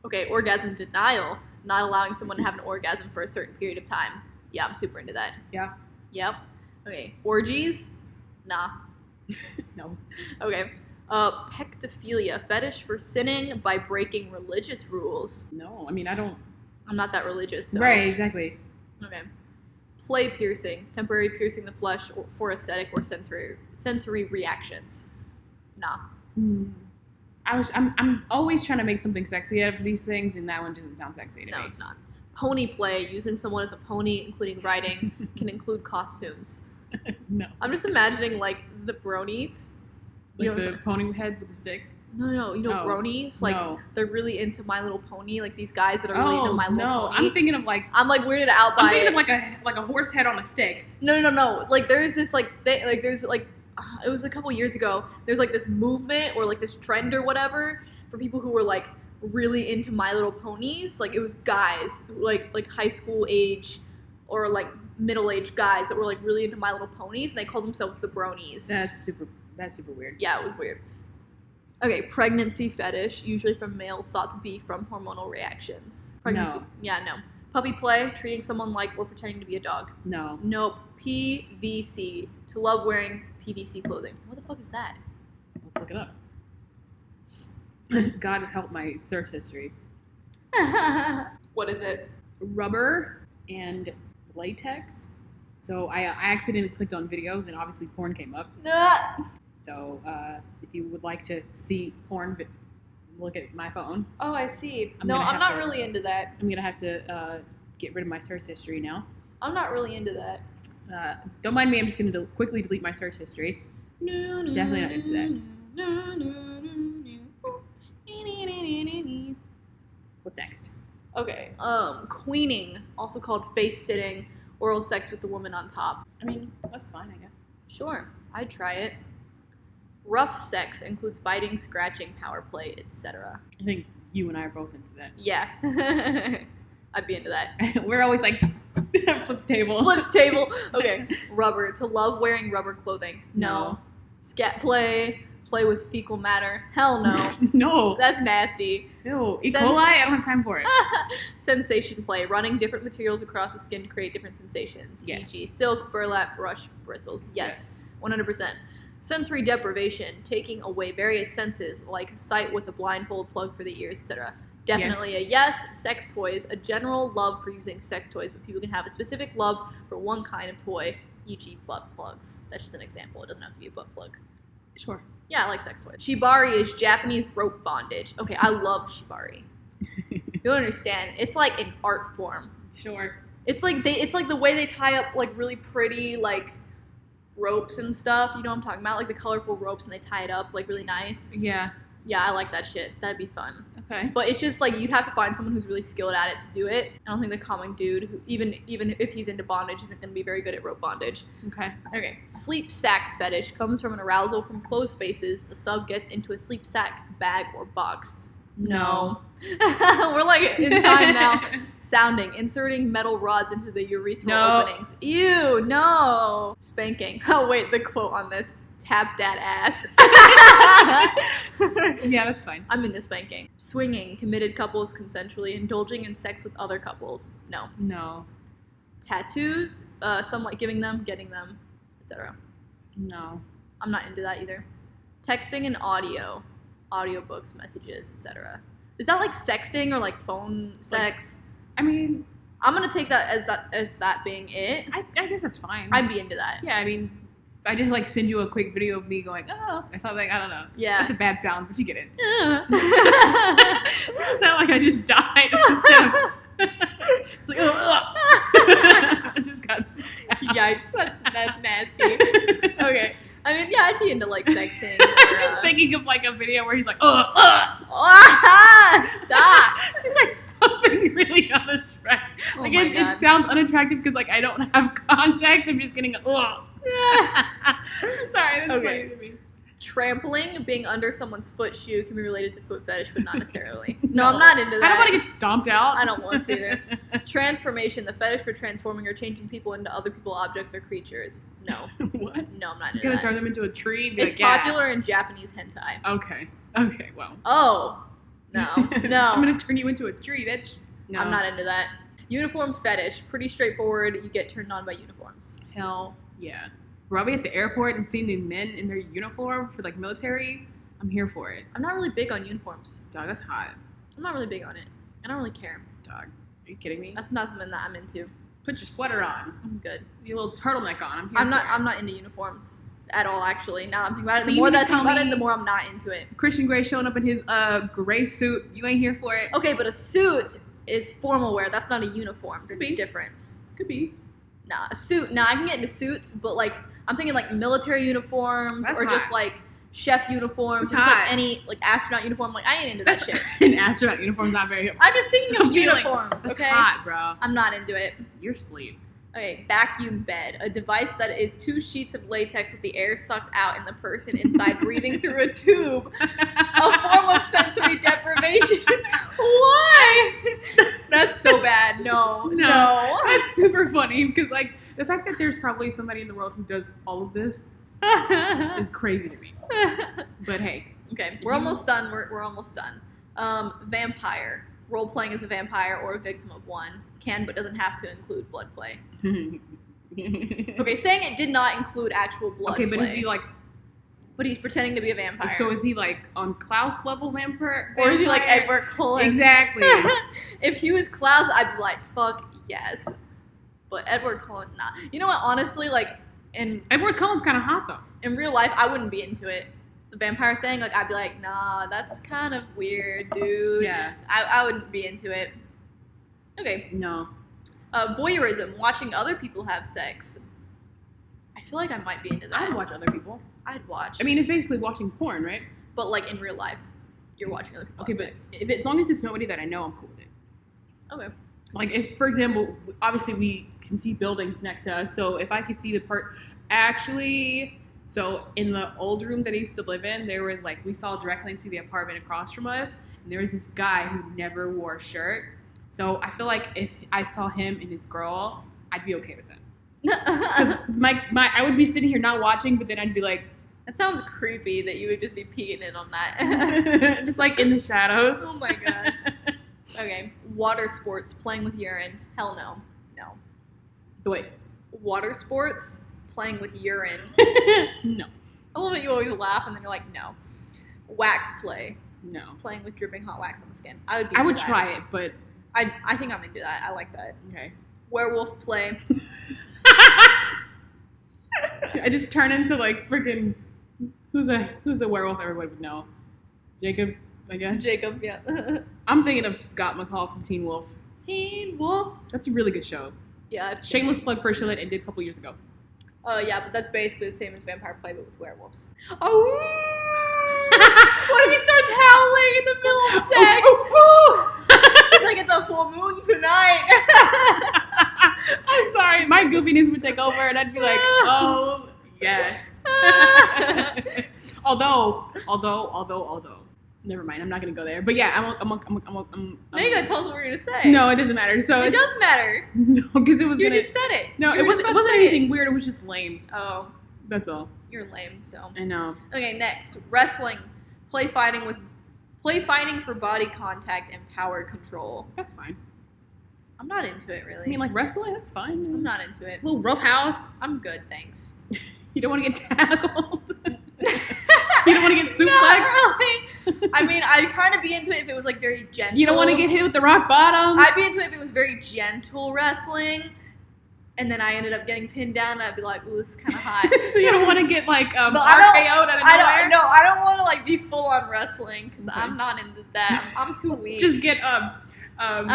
Okay, orgasm denial. Not allowing someone to have an orgasm for a certain period of time. Yeah, I'm super into that. Yeah. Yep. Okay, orgies? Nah. No. Okay. Pectophilia, fetish for sinning by breaking religious rules. No, I mean I don't. I'm not that religious, so. Right, exactly. Okay. Play piercing, temporary piercing the flesh for aesthetic or sensory reactions. Nah. I'm always trying to make something sexy out of these things, and that one doesn't sound sexy to me. No, it's not. Pony play, using someone as a pony, including riding, can include costumes. No. I'm just imagining, like, the bronies. Like the pony head with the stick? No, you know No. bronies? Like, No. they're really into My Little Pony. Like, these guys that are really into My Little no. Pony. I'm thinking of like. I'm, like, weirded out by I'm thinking it. of like a horse head on a stick. No. Like, there's this, like, there's, like, it was a couple years ago. There's, like, this movement or, like, this trend or whatever for people who were, like, really into My Little Ponies. Like, it was guys, like high school age or, like, middle-aged guys that were, like, really into My Little Ponies, and they called themselves the bronies. That's super weird. Yeah, it was weird. Okay, pregnancy fetish, usually from males thought to be from hormonal reactions. Pregnancy. No. Yeah, no. Puppy play, treating someone like or pretending to be a dog. No. Nope. PVC, to love wearing PVC clothing. What the fuck is that? Let's look it up. God help my search history. What is it? Rubber and latex. So I accidentally clicked on videos, and obviously porn came up. So if you would like to see porn, look at my phone. Oh, I see. I'm No, gonna I'm have not to- really into that. I'm gonna have to get rid of my search history now. I'm not really into that. Don't mind me. I'm just gonna quickly delete my search history. Definitely not into that. What's next? Okay. Queening, also called face sitting, oral sex with the woman on top. I mean, that's fine, I guess. Sure, I'd try it. Rough sex includes biting, scratching, power play, etc. I think you and I are both into that. Yeah. I'd be into that. We're always like flips table. Flips table. Okay. Rubber. To love wearing rubber clothing. No. Scat play. Play with fecal matter. Hell no. No. That's nasty. Ew. E. coli? I don't have time for it. Sensation play. Running different materials across the skin to create different sensations. Yes. E.g. silk, burlap, brush, bristles. Yes. 100%. Sensory deprivation. Taking away various senses like sight with a blindfold, plug for the ears, etc. Definitely a yes. Sex toys. A general love for using sex toys, but people can have a specific love for one kind of toy, e.g. butt plugs. That's just an example. It doesn't have to be a butt plug. Sure. Yeah, I like sex toys. Shibari is Japanese rope bondage. Okay, I love shibari. You don't understand. It's like an art form. Sure. It's like the way they tie up like really pretty like ropes and stuff. You know what I'm talking about? Like the colorful ropes and they tie it up like really nice. Yeah. Yeah, I like that shit. That'd be fun. Okay. But it's just like you'd have to find someone who's really skilled at it to do it. I don't think the common dude, who even if he's into bondage, isn't going to be very good at rope bondage. Okay. Okay. Sleep sack fetish comes from an arousal from closed spaces. The sub gets into a sleep sack, bag, or box. No. We're like in time now. Sounding. Inserting metal rods into the urethral openings. Ew, no. Spanking. Oh, wait, the quote on this. Tap that ass. Yeah, that's fine. I'm into spanking. Swinging. Committed couples consensually indulging in sex with other couples. No. No. Tattoos. Some like giving them, getting them, etc. No. I'm not into that either. Texting and audio. Audiobooks, messages, etc. Is that like sexting or like phone sex? I mean, I'm gonna take that as that being it. I guess that's fine. I'd be into that. Yeah, I mean, I just like send you a quick video of me going, oh, or something. I don't know. Yeah. That's a bad sound, but you get it. You sound like I just died. It's like, I just got stabbed. Yikes, that's nasty. Okay. I mean, yeah, I'd be into like sexting. Or, I'm just thinking of like a video where he's like, stop. Just like something really unattractive. Oh Like my it God. sounds unattractive because like I don't have context. I'm just getting Sorry, that's Okay. funny to me. Trampling, being under someone's foot shoe can be related to foot fetish, but not necessarily. No, I'm not into that. I don't want to get stomped out. I don't want to either. Transformation, the fetish for transforming or changing people into other people, objects, or creatures. No. What? No, I'm not You're into gonna that. turn them into a tree? And be It's like, yeah. popular in Japanese hentai. Okay, well. Oh. No. No. I'm gonna turn you into a tree, bitch. No. I'm not into that. Uniform fetish, pretty straightforward. You get turned on by uniforms. Hell yeah. We're be at the airport and seeing the men in their uniform for like military. I'm here for it. I'm not really big on uniforms. Dog, that's hot. I'm not really big on it. I don't really care. Dog, are you kidding me? That's not something that I'm into. Put your sweater on. I'm good. Your little turtleneck on. I'm here I'm not. for it. I'm not into uniforms at all. Actually, now that I'm thinking about it, So the you more mean to that I think tell about it, me- the more I'm not into it. Christian Grey showing up in his gray suit. You ain't here for it. Okay, but a suit is formal wear. That's not a uniform. There's Could a be. difference. Could be. Nah, a suit. Nah, I can get into suits, but like I'm thinking like military uniforms That's or just hot. like chef uniforms, or That's just like hot. any like astronaut uniform. Like I ain't into that shit. An astronaut uniform's not very. I'm just thinking of I'm feeling- uniforms. That's Okay, hot, bro. I'm not into it. You're asleep. Okay, vacuum bed, a device that is 2 sheets of latex with the air sucks out and the person inside breathing through a tube. A form of sensory deprivation. Why? That's so bad. No. That's super funny because like the fact that there's probably somebody in the world who does all of this is crazy to me. But hey, Okay, we're almost done. We're almost done. Vampire. Role playing as a vampire or a victim of one. Can but doesn't have to include blood play. Okay, saying it did not include actual blood okay, play. but is he like? But he's pretending to be a vampire. So is he like on Klaus level vampire? Or is he like Edward Cullen? Exactly. If he was Klaus, I'd be like, fuck yes. But Edward Cullen, nah. You know what? Honestly, like Edward Cullen's kind of hot though. in real life, I wouldn't be into it. The vampire thing, like I'd be like, nah, that's kind of weird, dude. Yeah. I wouldn't be into it. Okay. No. Voyeurism, watching other people have sex. I feel like I might be into that. I'd watch other people. I'd watch. I mean, it's basically watching porn, right? but like in real life, you're watching other people Okay, have but sex. if as long as it's nobody that I know, I'm cool with it. Okay. Like, if, for example, obviously we can see buildings next to us, so if I could see the part, actually, so in the old room that I used to live in, there was like, we saw directly into the apartment across from us, and there was this guy who never wore a shirt. So I feel like if I saw him and his girl, I'd be okay with that. Because I would be sitting here not watching, but then I'd be like, That sounds creepy that you would just be peeking in on that. just like in the shadows. Oh my god. Okay. Water sports, playing with urine. Hell no. No. Wait. Water sports, playing with urine. No. I love that you always laugh and then you're like, no. Wax play, No. playing with dripping hot wax on the skin. I would be I into would that. try it, but I think I'm into that. I like that. okay. Werewolf play. I just turn into like freaking who's a werewolf everybody would know. Jacob, I guess. Jacob, yeah. I'm thinking of Scott McCall from Teen Wolf. Teen Wolf. That's a really good show. Yeah. I've seen Shameless plug for a show that ended a couple years ago. it. Yeah, but that's basically the same as Vampire Play, but with werewolves. Oh! What if he starts howling in the middle of sex? It's like it's a full moon tonight. I'm sorry, my goofiness would take over, and I'd be like, oh yes. although, Never mind. I'm not gonna go there. But yeah, Now you gotta tell us what we're gonna say. No, it doesn't matter. So it does matter. No, because it was You gonna. just said it. No, You it were wasn't. just It about to wasn't say anything weird. It was just lame. Oh, That's all. you're lame. So I know. okay, next wrestling, play fighting for body contact and power control. That's fine. I'm not into it really. I mean, like wrestling, that's fine. I'm not into it. A little rough house. I'm good, thanks. You don't want to get tackled. You don't want to get suplexed. Not really. I mean, I'd kind of be into it if it was like very gentle. You don't want to get hit with the rock bottom. I'd be into it if it was very gentle wrestling, and then I ended up getting pinned down, and I'd be like, "Ooh, this is kind of hot." So you don't want to get like RKO'd out of nowhere. I don't want to like be full on wrestling because Okay. I'm not into that. I'm too weak. Just get I'm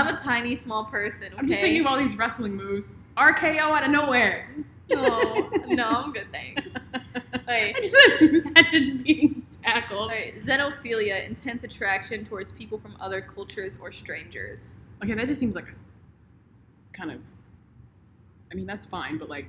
a tiny, small person. Okay? I'm just thinking of all these wrestling moves. RKO out of nowhere. No, I'm good, thanks. Wait. I just imagine being tackled. Alright, xenophilia, intense attraction towards people from other cultures or strangers. Okay, that just seems like kind of. I mean, that's fine, but like,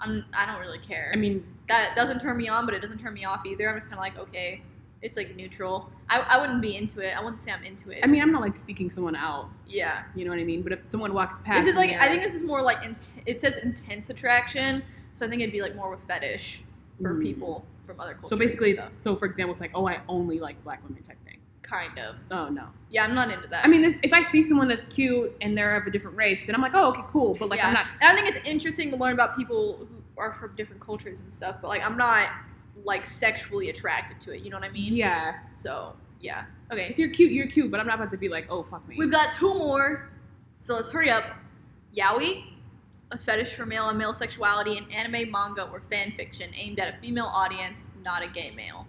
I don't really care. I mean, that doesn't turn me on, but it doesn't turn me off either. I'm just kind of like, okay, it's like neutral. I wouldn't be into it. I wouldn't say I'm into it. I mean, I'm not like seeking someone out. Yeah. You know what I mean? But if someone walks past, This is like, me, I think this is more like, it says intense attraction, so I think it'd be like more of a fetish for people from other cultures. So basically, and stuff. so for example, it's like, oh, I only like black women type thing. Kind of. Oh no. Yeah, I'm not into that. I mean, if I see someone that's cute and they're of a different race, then I'm like, oh, okay, cool. But like, yeah. I'm not. And I think it's interesting to learn about people who are from different cultures and stuff, but like, I'm not like sexually attracted to it. You know what I mean? Yeah. So yeah. Okay. If you're cute, you're cute. But I'm not about to be like, oh, fuck me. We've got two more, so let's hurry up. Yaoi, a fetish for male and male sexuality in anime, manga, or fan fiction aimed at a female audience, not a gay male.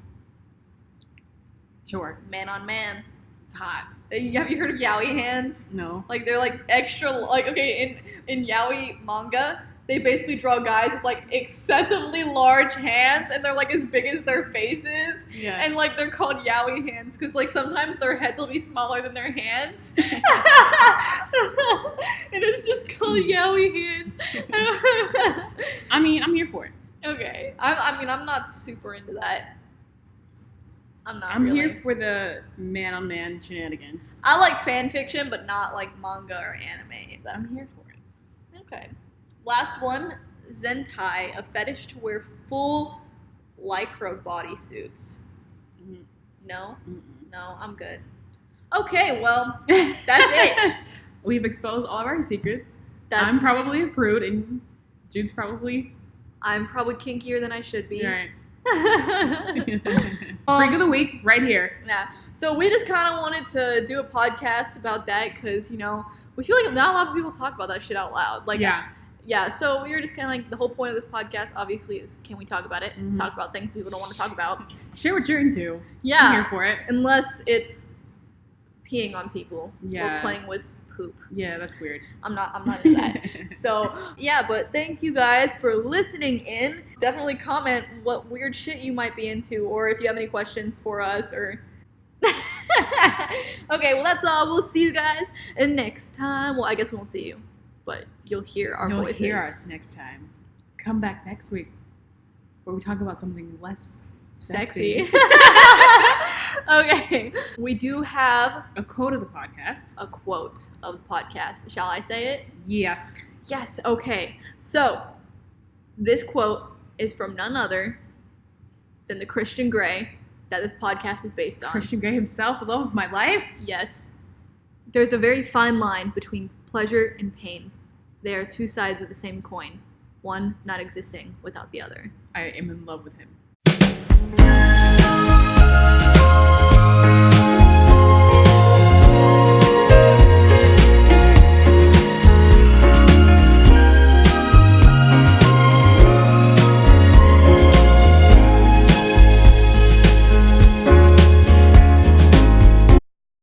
Sure. Man on man. It's hot. Have you heard of yaoi hands? No. Like they're like extra, like okay, in yaoi manga, they basically draw guys with like excessively large hands, and they're like as big as their faces. Yeah. And like they're called yaoi hands because like sometimes their heads will be smaller than their hands. And it's just called yaoi hands. I mean, I'm here for it. Okay. I'm not super into that. I'm really. here Here for the man-on-man shenanigans. I like fan fiction, but not like manga or anime. I'm here for it. Okay. Last one, Zentai, a fetish to wear full lycra bodysuits. Mm-hmm. No? Mm-mm. No, I'm good. Okay, well, that's it. We've exposed all of our secrets. That's, I'm probably a prude, and Jude's probably... I'm probably kinkier than I should be. Right. Freak of the week, right here. Yeah. So we just kind of wanted to do a podcast about that because, you know, we feel like not a lot of people talk about that shit out loud. Like, yeah. So we were just kind of like, the whole point of this podcast, obviously, is can we talk about it? Mm-hmm. Talk about things people don't want to talk about. Share what you're into. Yeah. I'm here for it. Unless it's peeing on people Yeah. or playing with poop. Yeah, that's weird. I'm not into that. So, yeah, but thank you guys for listening in. Definitely comment what weird shit you might be into or if you have any questions for us or... Okay, well, that's all. We'll see you guys next time. Well, I guess we won't see you, but you'll hear our voices. You'll hear us next time. Come back next week where we talk about something less sexy. Okay. We do have a quote of the podcast. A quote of the podcast. Shall I say it? Yes. Yes. Okay. So, this quote is from none other than the Christian Grey that this podcast is based on. Christian Grey himself, the love of my life? Yes. There's a very fine line between pleasure and pain. They are two sides of the same coin, one not existing without the other. I am in love with him.